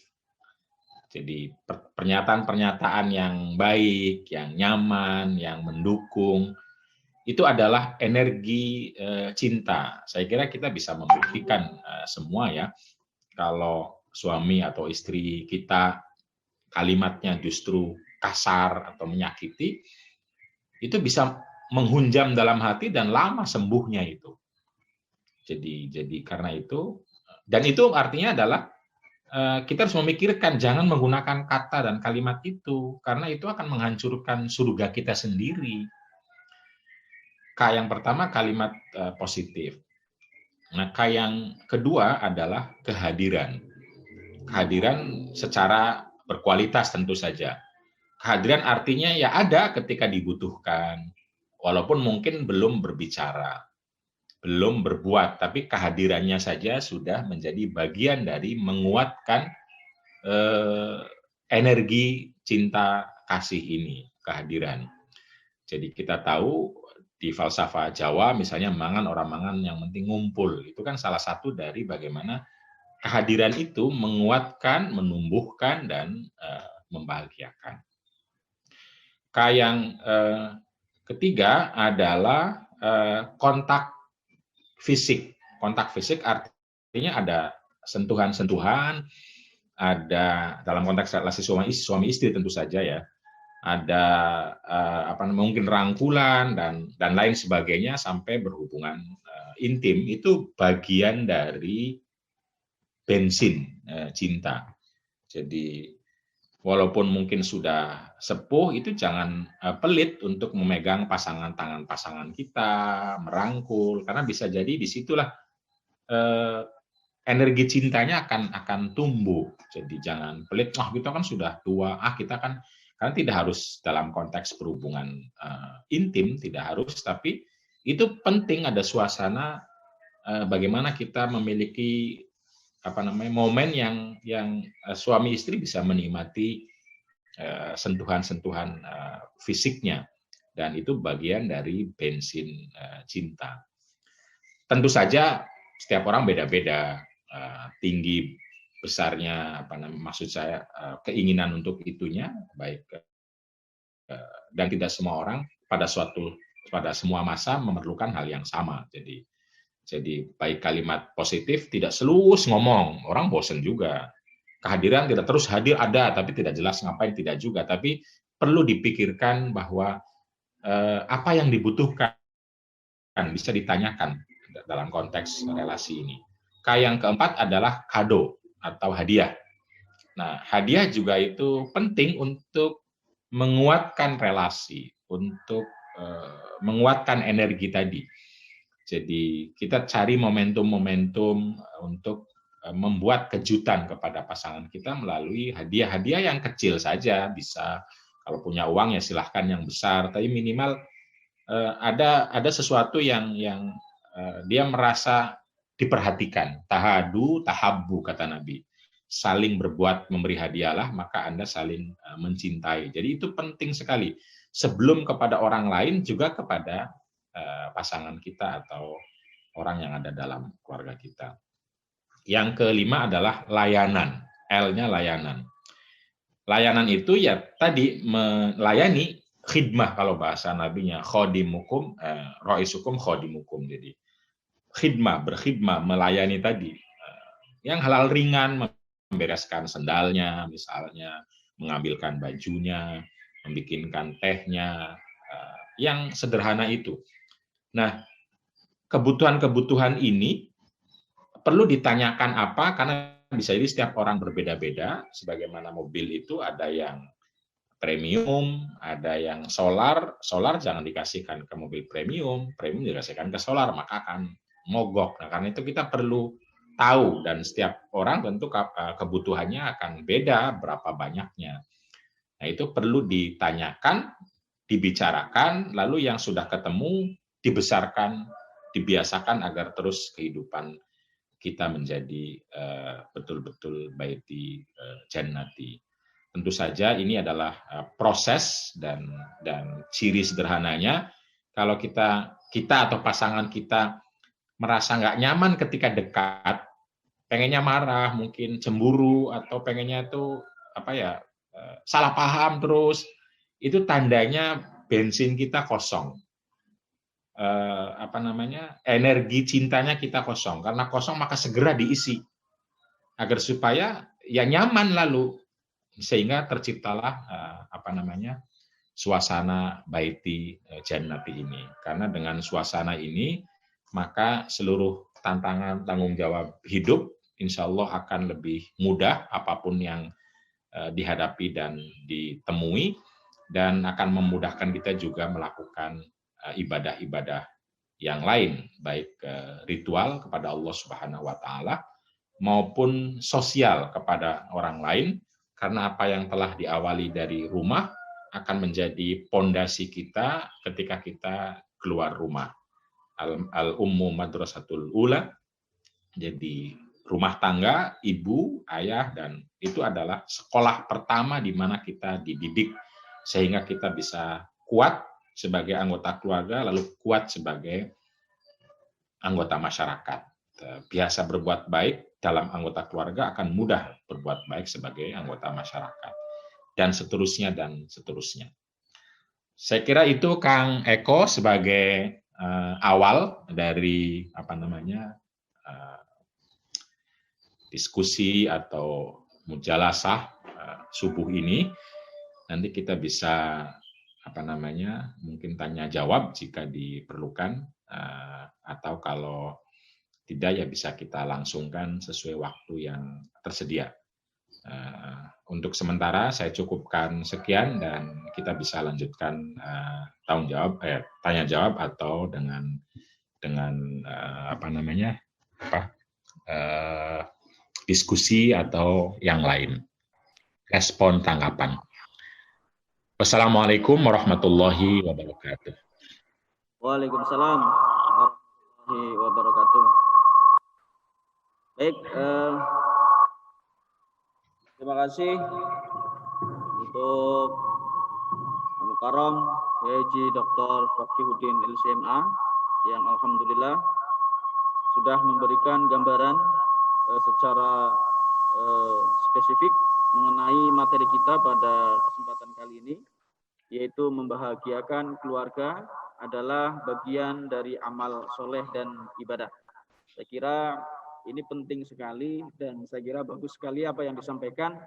Jadi pernyataan-pernyataan yang baik, yang nyaman, yang mendukung, itu adalah energi cinta. Saya kira kita bisa membuktikan semua ya, kalau suami atau istri kita kalimatnya justru kasar atau menyakiti, itu bisa menghunjam dalam hati dan lama sembuhnya itu. Jadi karena itu, dan itu artinya adalah kita harus memikirkan jangan menggunakan kata dan kalimat itu, karena itu akan menghancurkan surga kita sendiri. K yang pertama kalimat positif. Nah, K yang kedua adalah kehadiran. Kehadiran secara berkualitas tentu saja. Kehadiran artinya ya ada ketika dibutuhkan, walaupun mungkin belum berbicara, belum berbuat, tapi kehadirannya saja sudah menjadi bagian dari menguatkan energi cinta kasih ini, kehadiran. Jadi kita tahu di falsafah Jawa misalnya mangan orang mangan yang penting ngumpul, itu kan salah satu dari bagaimana kehadiran itu menguatkan, menumbuhkan dan membahagiakan. K yang ketiga adalah kontak fisik. Kontak fisik artinya ada sentuhan-sentuhan, ada dalam konteks relasi suami istri tentu saja ya, ada mungkin rangkulan dan lain sebagainya sampai berhubungan intim, itu bagian dari bensin cinta. Jadi walaupun mungkin sudah sepuh, itu jangan pelit untuk memegang tangan pasangan kita, merangkul, karena bisa jadi disitulah energi cintanya akan tumbuh. Jadi jangan pelit, kita kan sudah tua, kita kan, karena tidak harus dalam konteks berhubungan intim, tidak harus, tapi itu penting ada suasana bagaimana kita memiliki momen yang suami istri bisa menikmati sentuhan-sentuhan fisiknya, dan itu bagian dari bensin cinta. Tentu saja setiap orang beda-beda tinggi besarnya maksud saya keinginan untuk itunya, baik dan tidak semua orang pada semua masa memerlukan hal yang sama. Jadi baik kalimat positif, tidak selus ngomong, orang bosan juga. Kehadiran tidak terus hadir, ada tapi tidak jelas ngapain, tidak juga. Tapi perlu dipikirkan bahwa apa yang dibutuhkan bisa ditanyakan dalam konteks relasi ini. Yang keempat adalah kado atau hadiah. Nah, hadiah juga itu penting untuk menguatkan relasi, untuk menguatkan energi tadi. Jadi kita cari momentum-momentum untuk membuat kejutan kepada pasangan kita melalui hadiah-hadiah yang kecil saja. Bisa, kalau punya uang ya silahkan yang besar, tapi minimal ada sesuatu yang dia merasa diperhatikan. Tahadu, tahabbu, kata Nabi. Saling berbuat memberi hadiahlah, maka Anda saling mencintai. Jadi itu penting sekali. Sebelum kepada orang lain, juga kepada pasangan kita atau orang yang ada dalam keluarga kita. Yang kelima adalah layanan. L-nya layanan. Layanan itu ya tadi melayani, khidmah kalau bahasa nabinya, khodimukum, ro'isukum khodimukum. Jadi khidmah, berkhidmah, melayani tadi. Yang hal-hal ringan, membereskan sendalnya, misalnya, mengambilkan bajunya, membikinkan tehnya, yang sederhana itu. Nah, kebutuhan-kebutuhan ini perlu ditanyakan apa, karena bisa jadi setiap orang berbeda-beda. Sebagaimana mobil itu ada yang premium, ada yang solar. Solar jangan dikasihkan ke mobil premium dikasihkan ke solar, maka akan mogok. Nah, karena itu kita perlu tahu, dan setiap orang tentu kebutuhannya akan beda berapa banyaknya. Nah, itu perlu ditanyakan, dibicarakan, lalu yang sudah ketemu dibesarkan, dibiasakan agar terus kehidupan kita menjadi betul-betul baiti jannati. Tentu saja ini adalah proses dan ciri sederhananya. Kalau kita atau pasangan kita merasa nggak nyaman ketika dekat, pengennya marah, mungkin cemburu, atau pengennya itu salah paham terus, itu tandanya bensin kita kosong. Energi cintanya kita kosong. Karena kosong maka segera diisi agar supaya ya nyaman, lalu sehingga terciptalah suasana baiti jannati ini. Karena dengan suasana ini maka seluruh tantangan tanggung jawab hidup insya Allah akan lebih mudah, apapun yang dihadapi dan ditemui, dan akan memudahkan kita juga melakukan ibadah-ibadah yang lain, baik ritual kepada Allah Subhanahu wa taala maupun sosial kepada orang lain, karena apa yang telah diawali dari rumah akan menjadi pondasi kita ketika kita keluar rumah. Al-ummu madrasatul ula. Jadi rumah tangga, ibu, ayah, dan itu adalah sekolah pertama di mana kita dididik sehingga kita bisa kuat sebagai anggota keluarga, lalu kuat sebagai anggota masyarakat. Biasa berbuat baik dalam anggota keluarga akan mudah berbuat baik sebagai anggota masyarakat. Dan seterusnya, dan seterusnya. Saya kira itu Kang Eko sebagai awal dari diskusi atau mujalasah subuh ini. Nanti kita bisa mungkin tanya jawab jika diperlukan, atau kalau tidak ya bisa kita langsungkan sesuai waktu yang tersedia. Untuk sementara saya cukupkan sekian dan kita bisa lanjutkan tanya jawab atau dengan diskusi atau yang lain, respon tanggapan. Wassalamualaikum warahmatullahi wabarakatuh. Waalaikumsalam warahmatullahi wabarakatuh. Baik, terima kasih untuk Mukarram Haji Dr. Fakihuddin LCMA yang alhamdulillah sudah memberikan gambaran secara spesifik mengenai materi kita pada kesempatan kali ini, yaitu membahagiakan keluarga adalah bagian dari amal soleh dan ibadah. Saya kira ini penting sekali dan saya kira bagus sekali apa yang disampaikan.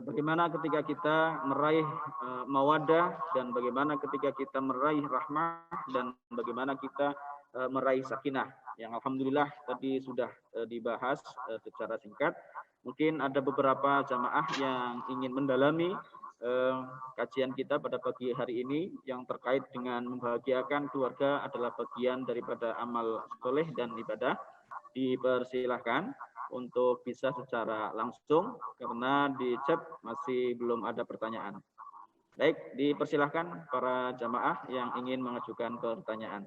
Bagaimana ketika kita meraih mawaddah dan bagaimana ketika kita meraih rahmah dan bagaimana kita meraih sakinah, yang alhamdulillah tadi sudah dibahas secara singkat. Mungkin ada beberapa jamaah yang ingin mendalami kajian kita pada pagi hari ini yang terkait dengan membahagiakan keluarga adalah bagian daripada amal soleh dan ibadah. Dipersilahkan untuk bisa secara langsung karena di chat masih belum ada pertanyaan. Baik, dipersilahkan para jamaah yang ingin mengajukan pertanyaan.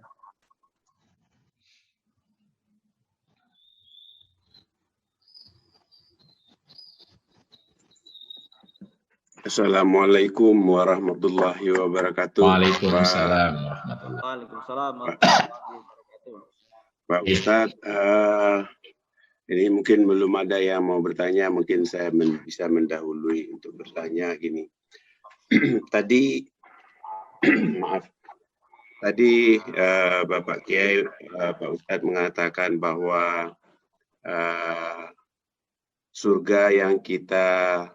Assalamualaikum warahmatullahi wabarakatuh. Waalaikumsalam warahmatullahi wabarakatuh. Pak Ustadz, ini mungkin belum ada yang mau bertanya, mungkin saya bisa mendahului untuk bertanya gini. Tadi Bapak Kiai, Pak Ustadz mengatakan bahwa surga yang kita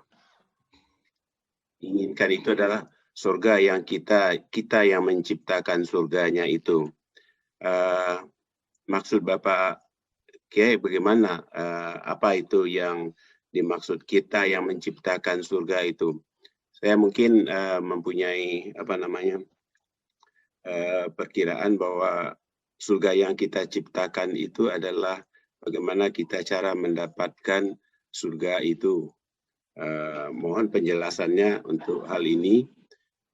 inginkan itu adalah surga yang kita yang menciptakan surganya itu. Maksud Bapak Kiai bagaimana? Apa itu yang dimaksud kita yang menciptakan surga itu? Saya mungkin mempunyai perkiraan bahwa surga yang kita ciptakan itu adalah bagaimana kita cara mendapatkan surga itu. Mohon penjelasannya untuk hal ini.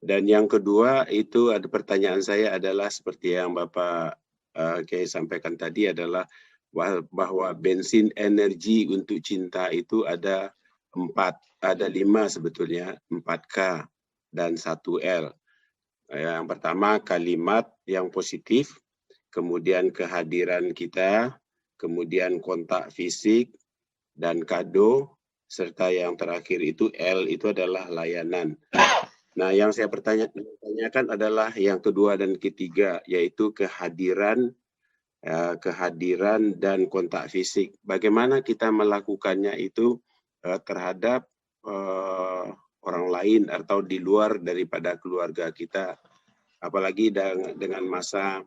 Dan yang kedua itu ada pertanyaan saya adalah seperti yang Bapak Kiai sampaikan tadi adalah bahwa bensin energi untuk cinta itu ada 5 sebetulnya, 4K dan 1L. Yang pertama kalimat yang positif, kemudian kehadiran kita, kemudian kontak fisik dan kado, serta yang terakhir itu L itu adalah layanan. Nah, yang saya pertanyakan adalah yang kedua dan ketiga, yaitu kehadiran dan kontak fisik. Bagaimana kita melakukannya itu terhadap orang lain atau di luar daripada keluarga kita, apalagi dengan masa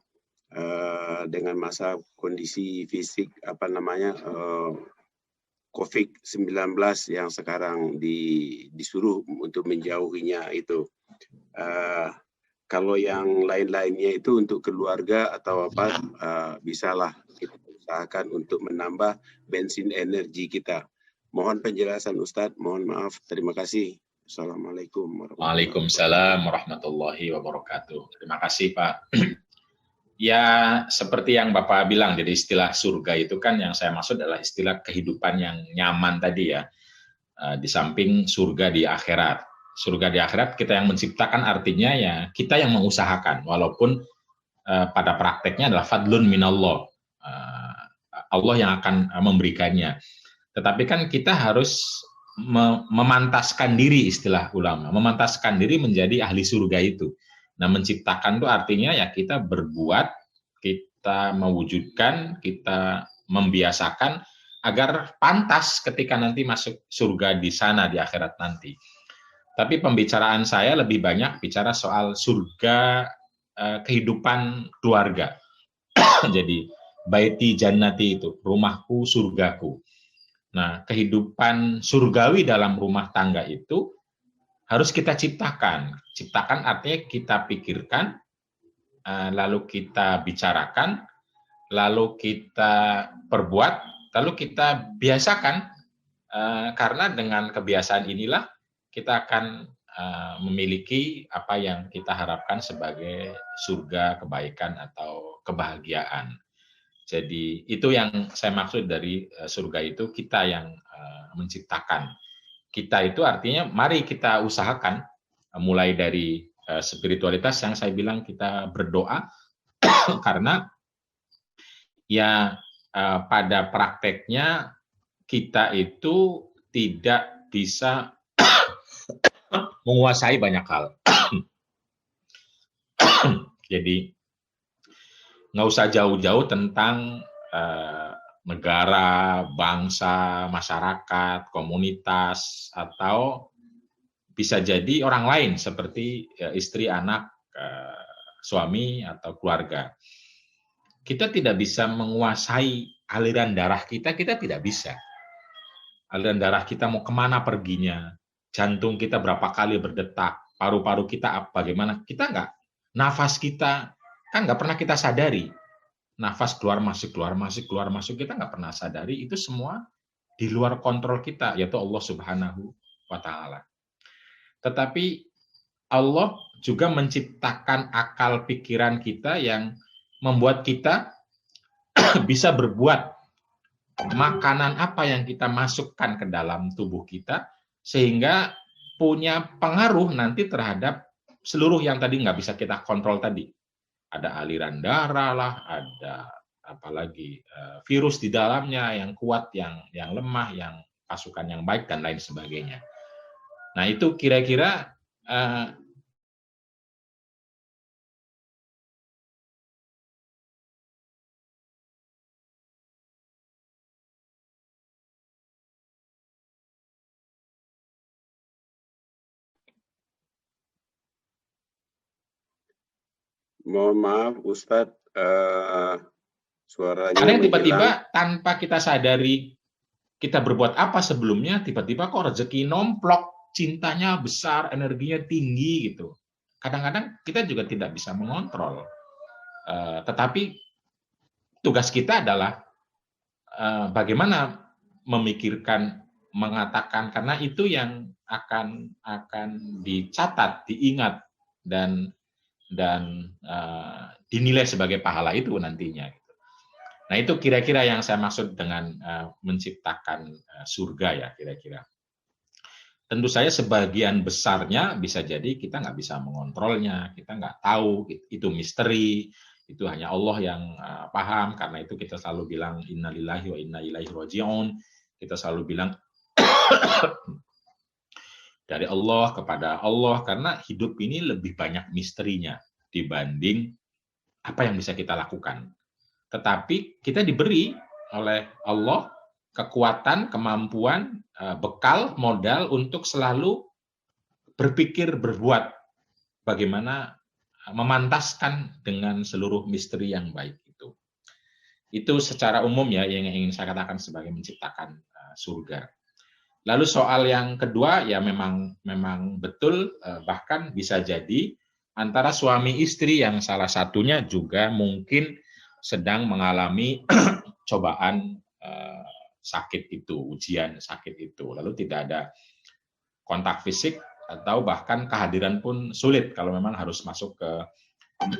kondisi fisik COVID-19 yang sekarang disuruh untuk menjauhinya itu. Kalau yang lain-lainnya itu untuk keluarga atau bisalah kita usahakan untuk menambah bensin energi kita. Mohon penjelasan Ustadz, mohon maaf, terima kasih. Assalamualaikum warahmatullahi wabarakatuh. Waalaikumsalam warahmatullahi wabarakatuh. Terima kasih Pak. Ya, seperti yang Bapak bilang, jadi istilah surga itu kan yang saya maksud adalah istilah kehidupan yang nyaman tadi ya. Di samping surga di akhirat. Surga di akhirat kita yang menciptakan artinya ya kita yang mengusahakan. Walaupun pada prakteknya adalah fadlun minallah. Allah yang akan memberikannya. Tetapi kan kita harus memantaskan diri istilah ulama. Memantaskan diri menjadi ahli surga itu. Nah, menciptakan itu artinya ya kita berbuat, kita mewujudkan, kita membiasakan agar pantas ketika nanti masuk surga di sana di akhirat nanti. Tapi pembicaraan saya lebih banyak bicara soal surga kehidupan keluarga. Jadi baiti jannati itu, rumahku surgaku. Nah, kehidupan surgawi dalam rumah tangga itu harus kita ciptakan. Ciptakan artinya kita pikirkan, lalu kita bicarakan, lalu kita perbuat, lalu kita biasakan, karena dengan kebiasaan inilah kita akan memiliki apa yang kita harapkan sebagai surga, kebaikan, atau kebahagiaan. Jadi itu yang saya maksud dari surga itu kita yang menciptakan. Kita itu artinya mari kita usahakan, mulai dari spiritualitas yang saya bilang kita berdoa, karena ya pada prakteknya kita itu tidak bisa menguasai banyak hal. Jadi nggak usah jauh-jauh tentang negara, bangsa, masyarakat, komunitas, atau bisa jadi orang lain seperti istri, anak, suami, atau keluarga. Kita tidak bisa menguasai aliran darah kita tidak bisa. Aliran darah kita mau kemana perginya, jantung kita berapa kali berdetak, paru-paru kita bagaimana, kita nggak. Nafas kita kan nggak pernah kita sadari. Nafas keluar masuk, kita nggak pernah sadari. Itu semua di luar kontrol kita, yaitu Allah Subhanahu wa Ta'ala. Tetapi Allah juga menciptakan akal pikiran kita yang membuat kita bisa berbuat makanan apa yang kita masukkan ke dalam tubuh kita, sehingga punya pengaruh nanti terhadap seluruh yang tadi nggak bisa kita kontrol tadi. Ada aliran darah lah, ada apalagi virus di dalamnya yang kuat, yang lemah, yang pasukan yang baik, dan lain sebagainya. Nah itu kira-kira mohon maaf Ustadz, suaranya karena tiba-tiba menghilang. tanpa kita sadari kita berbuat apa sebelumnya, tiba-tiba kok rezeki nomplok, cintanya besar, energinya tinggi gitu. Kadang-kadang kita juga tidak bisa mengontrol. Tetapi tugas kita adalah bagaimana memikirkan, mengatakan, karena itu yang akan dicatat, diingat, dan dinilai sebagai pahala itu nantinya. Nah itu kira-kira yang saya maksud dengan menciptakan surga ya kira-kira. Tentu saja sebagian besarnya bisa jadi kita nggak bisa mengontrolnya, kita nggak tahu, itu misteri, itu hanya Allah yang paham. Karena itu kita selalu bilang innalillahi wa inna ilaihi raji'un. Kita selalu bilang dari Allah kepada Allah, karena hidup ini lebih banyak misterinya dibanding apa yang bisa kita lakukan. Tetapi kita diberi oleh Allah kekuatan, kemampuan, bekal, modal untuk selalu berpikir, berbuat bagaimana memantaskan dengan seluruh misteri yang baik itu. Itu secara umum ya yang ingin saya katakan sebagai menciptakan surga. Lalu soal yang kedua ya memang betul, bahkan bisa jadi antara suami istri yang salah satunya juga mungkin sedang mengalami cobaan sakit itu, ujian sakit itu, lalu tidak ada kontak fisik atau bahkan kehadiran pun sulit kalau memang harus masuk ke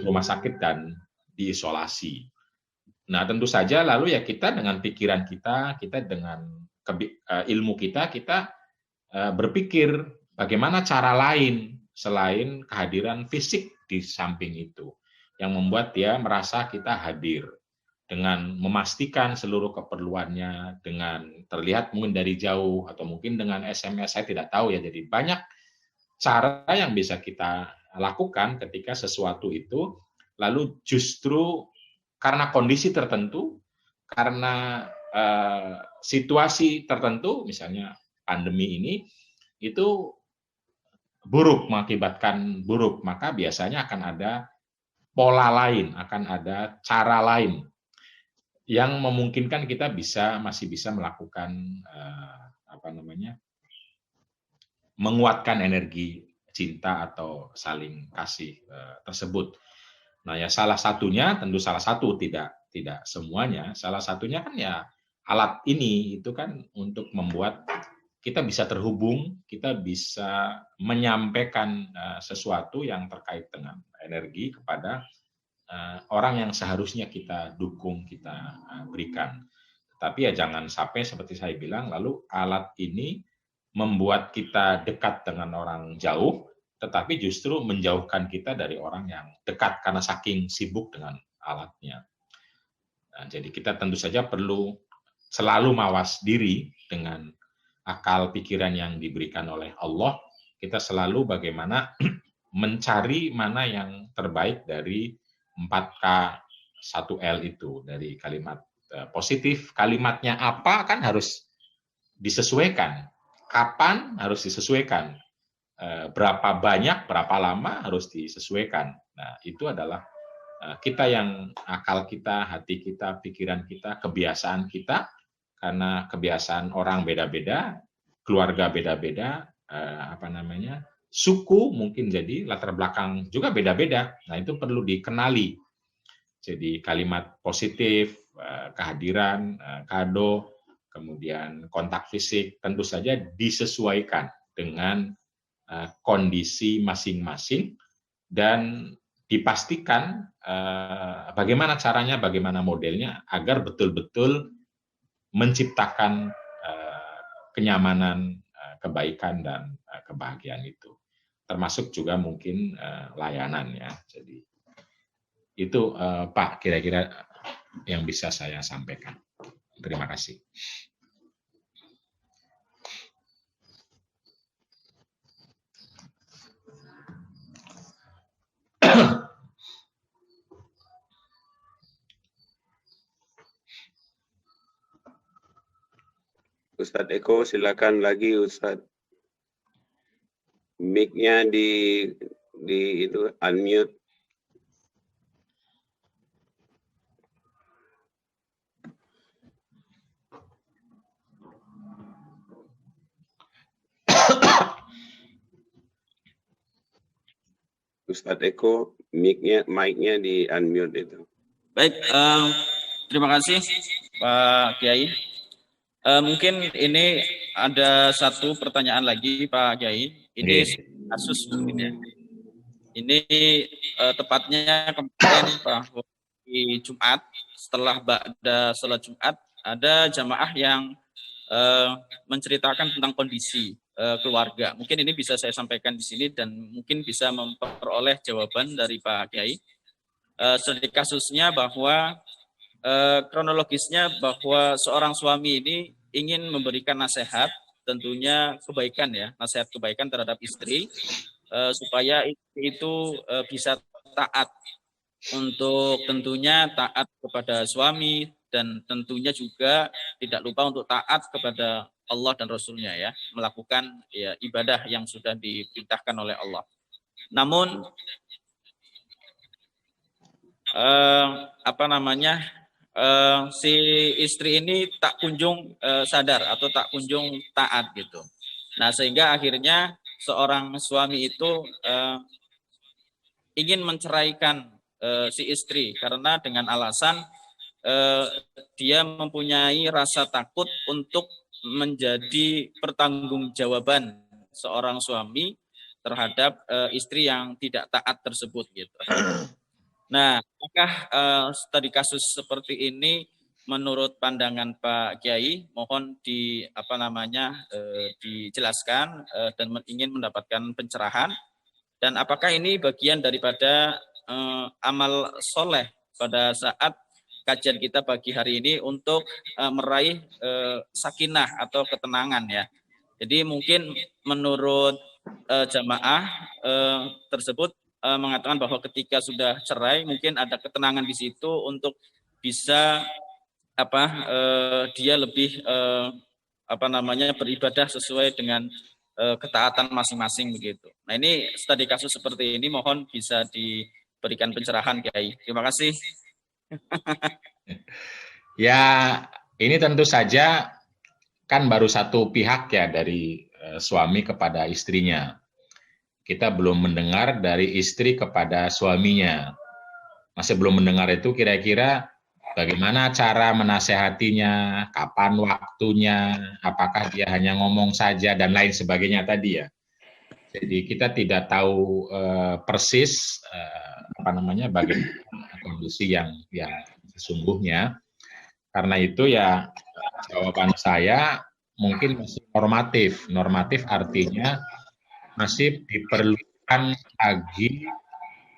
rumah sakit dan diisolasi. Nah tentu saja lalu ya kita dengan pikiran kita dengan ilmu kita berpikir bagaimana cara lain selain kehadiran fisik di samping itu, yang membuat dia merasa kita hadir dengan memastikan seluruh keperluannya, dengan terlihat mungkin dari jauh atau mungkin dengan SMS, saya tidak tahu ya. Jadi banyak cara yang bisa kita lakukan ketika sesuatu itu lalu justru karena kondisi tertentu, karena situasi tertentu, misalnya pandemi ini, itu buruk, mengakibatkan buruk, maka biasanya akan ada pola lain, akan ada cara lain yang memungkinkan kita masih bisa melakukan menguatkan energi cinta atau saling kasih tersebut. Nah, ya salah satunya, tentu salah satu, tidak semuanya, salah satunya kan ya alat ini itu kan untuk membuat kita bisa terhubung, kita bisa menyampaikan sesuatu yang terkait dengan energi kepada orang yang seharusnya kita dukung, kita berikan. Tapi ya jangan sampai seperti saya bilang, lalu alat ini membuat kita dekat dengan orang jauh, tetapi justru menjauhkan kita dari orang yang dekat karena saking sibuk dengan alatnya. Nah, jadi kita tentu saja perlu selalu mawas diri dengan akal pikiran yang diberikan oleh Allah. Kita selalu bagaimana mencari mana yang terbaik dari 4K 1L itu, dari kalimat positif. Kalimatnya apa kan harus disesuaikan. Kapan harus disesuaikan. Berapa banyak, berapa lama harus disesuaikan. Nah, itu adalah kita yang akal kita, hati kita, pikiran kita, kebiasaan kita, karena kebiasaan orang beda-beda, keluarga beda-beda, suku mungkin jadi latar belakang juga beda-beda. Nah, itu perlu dikenali. Jadi kalimat positif, kehadiran, kado, kemudian kontak fisik tentu saja disesuaikan dengan kondisi masing-masing dan dipastikan bagaimana caranya, bagaimana modelnya agar betul-betul menciptakan kenyamanan, kebaikan dan kebahagiaan itu. Termasuk juga mungkin layanan ya. Jadi itu Pak kira-kira yang bisa saya sampaikan. Terima kasih. Ustadz Eko, silakan lagi Ustadz. Mic-nya di itu unmute. Ustadz Eko, mic-nya di unmute itu. Baik, terima kasih Pak Kiai. Mungkin ini ada satu pertanyaan lagi Pak Kiai. Ini kasus mungkin ya. Ini tepatnya kemarin bahwa di Jumat, setelah ba'da salat Jumat, ada jamaah yang menceritakan tentang kondisi keluarga. Mungkin ini bisa saya sampaikan di sini dan mungkin bisa memperoleh jawaban dari Pak Kiai. Sedikit kasusnya bahwa kronologisnya bahwa seorang suami ini ingin memberikan nasihat, tentunya kebaikan ya, nasihat kebaikan terhadap istri supaya istri itu bisa taat, untuk tentunya taat kepada suami dan tentunya juga tidak lupa untuk taat kepada Allah dan Rasulnya ya, melakukan ya, ibadah yang sudah diperintahkan oleh Allah. Namun si istri ini tak kunjung sadar atau tak kunjung taat gitu. Nah, sehingga akhirnya seorang suami itu ingin menceraikan si istri karena dengan alasan dia mempunyai rasa takut untuk menjadi pertanggungjawaban seorang suami terhadap istri yang tidak taat tersebut gitu. Nah, apakah tadi kasus seperti ini menurut pandangan Pak Kiai mohon dijelaskan dan ingin mendapatkan pencerahan, dan apakah ini bagian daripada amal soleh pada saat kajian kita pagi hari ini untuk meraih sakinah atau ketenangan ya. Jadi mungkin menurut jamaah tersebut mengatakan bahwa ketika sudah cerai mungkin ada ketenangan di situ untuk bisa dia lebih beribadah sesuai dengan ketaatan masing-masing begitu. Nah, ini studi kasus seperti ini mohon bisa diberikan pencerahan, Kiai. Terima kasih. Ya, ini tentu saja kan baru satu pihak ya dari suami kepada istrinya. Kita belum mendengar dari istri kepada suaminya. Masih belum mendengar itu kira-kira bagaimana cara menasehatinya, kapan waktunya, apakah dia hanya ngomong saja dan lain sebagainya tadi ya. Jadi kita tidak tahu persis bagaimana kondisi yang sesungguhnya. Karena itu ya jawaban saya mungkin masih normatif. Normatif artinya masih diperlukan lagi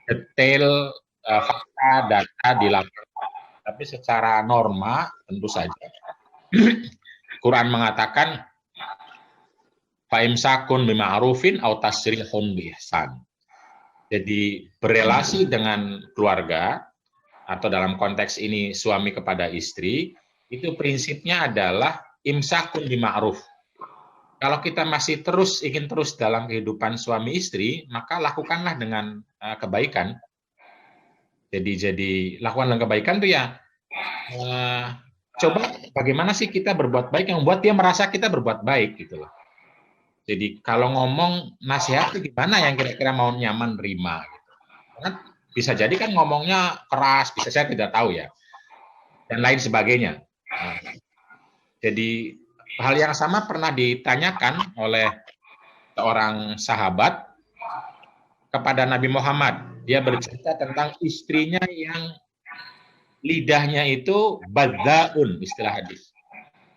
detail fakta, data di lapangan. Tapi secara norma tentu saja Quran mengatakan fa'imsakun bima'rufin aw tasrihun biihsan. Jadi berelasi dengan keluarga atau dalam konteks ini suami kepada istri, itu prinsipnya adalah imsakun bima'ruf. Kalau kita masih ingin terus dalam kehidupan suami istri, maka lakukanlah dengan kebaikan. Jadi lakukan dengan kebaikan itu ya coba bagaimana sih kita berbuat baik yang membuat dia merasa kita berbuat baik gitu loh. Jadi kalau ngomong nasihat itu gimana yang kira-kira mau nyaman terima gitu. Karena bisa jadi kan ngomongnya keras, bisa saya tidak tahu ya. Dan lain sebagainya. Nah, jadi hal yang sama pernah ditanyakan oleh seorang sahabat kepada Nabi Muhammad. Dia bercerita tentang istrinya yang lidahnya itu badzaun, istilah hadis.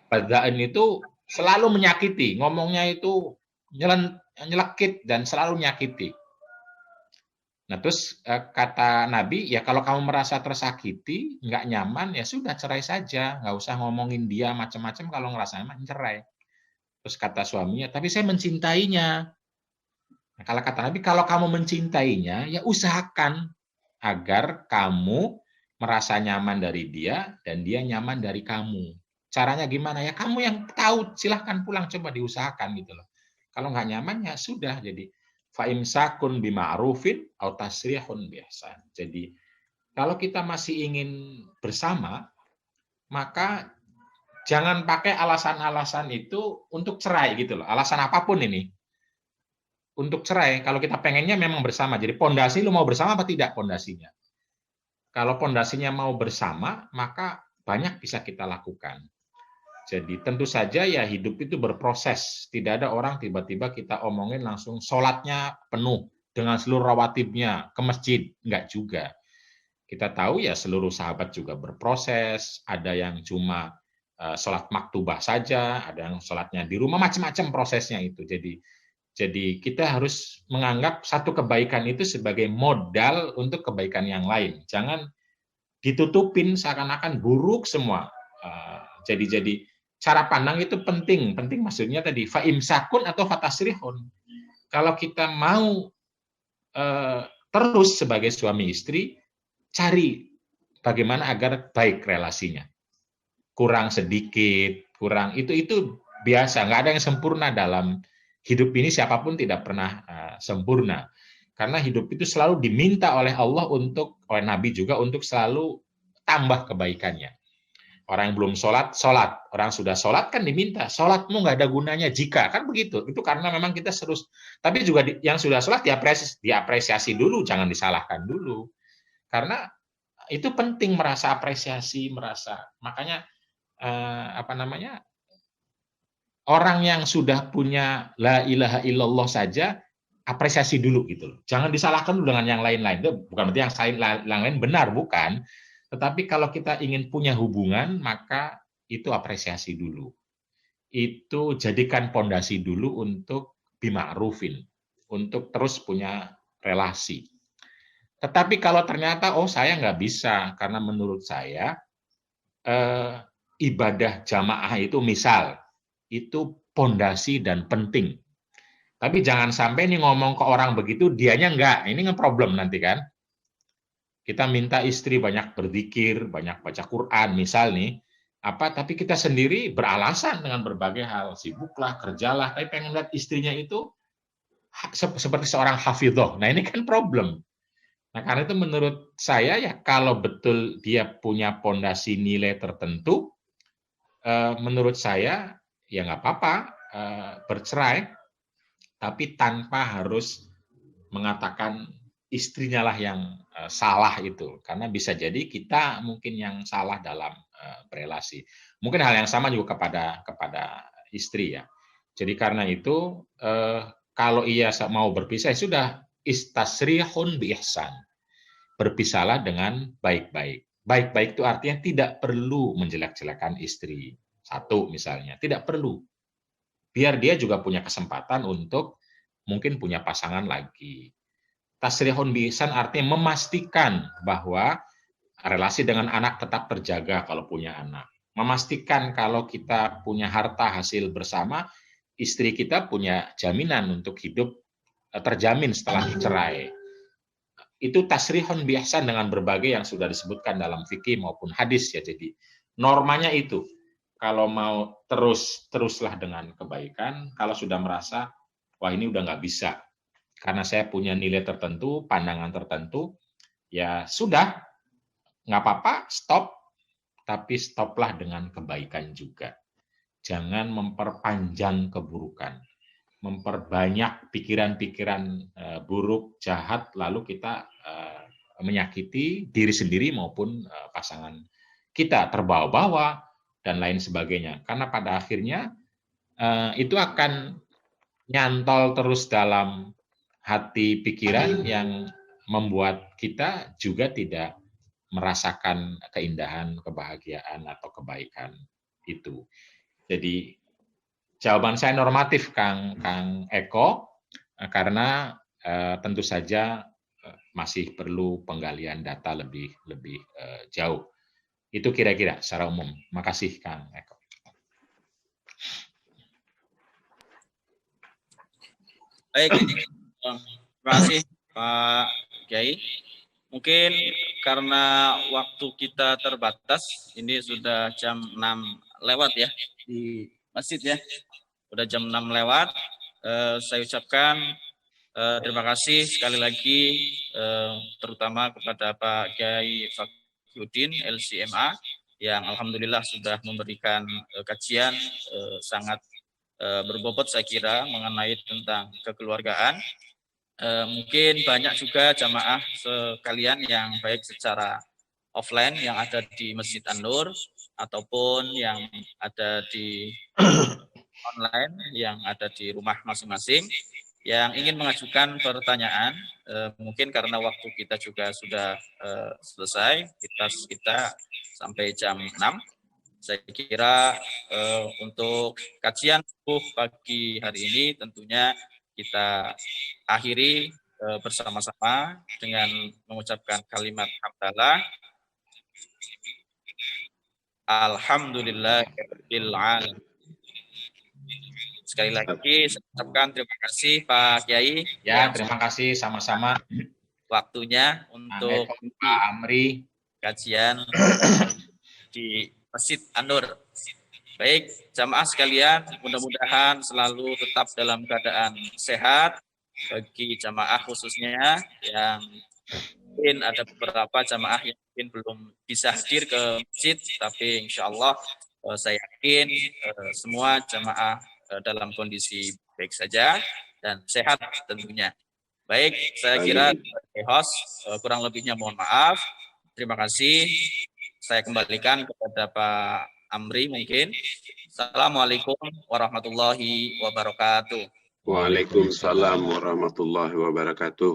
Badzaun itu selalu menyakiti, ngomongnya itu nyelekit dan selalu menyakiti. Nah terus kata Nabi, ya kalau kamu merasa tersakiti, nggak nyaman, ya sudah cerai saja, nggak usah ngomongin dia macam-macam, kalau ngerasa nyaman cerai. Terus kata suaminya, tapi saya mencintainya. Nah, kalau kata Nabi, kalau kamu mencintainya, ya usahakan agar kamu merasa nyaman dari dia dan dia nyaman dari kamu. Caranya gimana? Ya kamu yang tahu, silahkan pulang, coba diusahakan gitu loh. Kalau nggak nyaman, ya sudah. Jadi fa'imsakun bima'rufin aw tasrihun biihsan. Jadi kalau kita masih ingin bersama, maka jangan pakai alasan-alasan itu untuk cerai gitu loh. Alasan apapun ini. Untuk cerai, kalau kita pengennya memang bersama. Jadi pondasi lu mau bersama apa tidak pondasinya? Kalau pondasinya mau bersama, maka banyak bisa kita lakukan. Jadi tentu saja ya hidup itu berproses. Tidak ada orang tiba-tiba kita omongin langsung sholatnya penuh dengan seluruh rawatibnya ke masjid. Enggak juga. Kita tahu ya seluruh sahabat juga berproses. Ada yang cuma sholat maktubah saja, ada yang sholatnya di rumah, macam-macam prosesnya itu. Jadi kita harus menganggap satu kebaikan itu sebagai modal untuk kebaikan yang lain. Jangan ditutupin seakan-akan buruk semua. Jadi cara pandang itu penting. Penting maksudnya tadi fa'imsakun atau fatasrihun. Kalau kita mau terus sebagai suami istri, cari bagaimana agar baik relasinya. Kurang sedikit, kurang itu biasa. Nggak ada yang sempurna dalam hidup ini, siapapun tidak pernah sempurna. Karena hidup itu selalu diminta oleh Allah oleh Nabi juga untuk selalu tambah kebaikannya. Orang yang belum sholat, sholat. Orang sudah sholat kan diminta. Sholatmu nggak ada gunanya jika. Kan begitu. Itu karena memang kita terus. Tapi juga yang sudah sholat diapresiasi dulu, jangan disalahkan dulu. Karena itu penting merasa apresiasi, makanya orang yang sudah punya la ilaha illallah saja apresiasi dulu gitu loh. Jangan disalahkan dulu dengan yang lain-lain. Itu bukan berarti yang lain benar, bukan. Tetapi kalau kita ingin punya hubungan, maka itu apresiasi dulu. Itu jadikan pondasi dulu untuk bima'rufin, untuk terus punya relasi. Tetapi kalau ternyata, saya nggak bisa, karena menurut saya ibadah jamaah itu misal, itu pondasi dan penting. Tapi jangan sampai nih ngomong ke orang begitu, dianya enggak. Ini nge-problem nanti kan. Kita minta istri banyak berzikir, banyak baca Quran, misal nih, tapi kita sendiri beralasan dengan berbagai hal, sibuklah, kerjalah, tapi pengen lihat istrinya itu seperti seorang hafidhoh. Nah, ini kan problem. Nah, karena itu menurut saya ya kalau betul dia punya pondasi nilai tertentu, menurut saya ya nggak apa-apa bercerai, tapi tanpa harus mengatakan istrinya lah yang salah itu. Karena bisa jadi kita mungkin yang salah dalam berelasi. Mungkin hal yang sama juga kepada istri ya. Jadi karena itu kalau ia mau berpisah sudah istasrihun bi ihsan. Berpisahlah dengan baik-baik. Baik-baik itu artinya tidak perlu menjelek-jelekan istri. Satu misalnya, tidak perlu. Biar dia juga punya kesempatan untuk mungkin punya pasangan lagi. Tasrihun bi ihsan artinya memastikan bahwa relasi dengan anak tetap terjaga kalau punya anak. Memastikan kalau kita punya harta hasil bersama, istri kita punya jaminan untuk hidup terjamin setelah cerai. Itu tasrihun bi ihsan dengan berbagai yang sudah disebutkan dalam fikih maupun hadis ya. Jadi normanya itu. Kalau mau teruslah dengan kebaikan. Kalau sudah merasa wah ini udah nggak bisa karena saya punya nilai tertentu, pandangan tertentu, ya sudah nggak apa-apa, stop. Tapi stoplah dengan kebaikan juga. Jangan memperpanjang keburukan, memperbanyak pikiran-pikiran buruk, jahat, lalu kita menyakiti diri sendiri maupun pasangan kita, terbawa-bawa dan lain sebagainya. Karena pada akhirnya itu akan nyantol terus dalam hati pikiran yang membuat kita juga tidak merasakan keindahan, kebahagiaan atau kebaikan itu. Jadi jawaban saya normatif, Kang Eko, karena tentu saja masih perlu penggalian data lebih jauh. Itu kira-kira secara umum. Makasih, Kang Eko. Baik, terima kasih Pak Kiai. Mungkin karena waktu kita terbatas, ini sudah jam 6 lewat ya di masjid ya. Sudah jam 6 lewat. Saya ucapkan terima kasih sekali lagi terutama kepada Pak Kiai Fakhrudin LCMA yang alhamdulillah sudah memberikan kajian sangat berbobot saya kira mengenai tentang kekeluargaan. Mungkin banyak juga jamaah sekalian yang baik secara offline yang ada di Masjid An-Nur ataupun yang ada di online yang ada di rumah masing-masing yang ingin mengajukan pertanyaan. Mungkin karena waktu kita juga sudah selesai, kita sampai jam 6. Saya kira untuk kajian subuh pagi hari ini tentunya kita akhiri bersama-sama dengan mengucapkan kalimat hamdalah. Alhamdulillahirabbil alamin. Sekali lagi saya ucapkan terima kasih Pak Kiai. Ya, terima kasih sama-sama waktunya untuk Pak Amri kajian di Masjid An-Nur. Baik, jamaah sekalian, mudah-mudahan selalu tetap dalam keadaan sehat. Bagi jamaah khususnya yang mungkin ada beberapa jamaah yang mungkin belum bisa hadir ke masjid, tapi insya Allah saya yakin semua jamaah dalam kondisi baik saja dan sehat tentunya. Baik, saya kira sebagai host kurang lebihnya mohon maaf. Terima kasih. Saya kembalikan kepada Pak Amri mungkin. Assalamualaikum warahmatullahi wabarakatuh. Waalaikumsalam warahmatullahi wabarakatuh.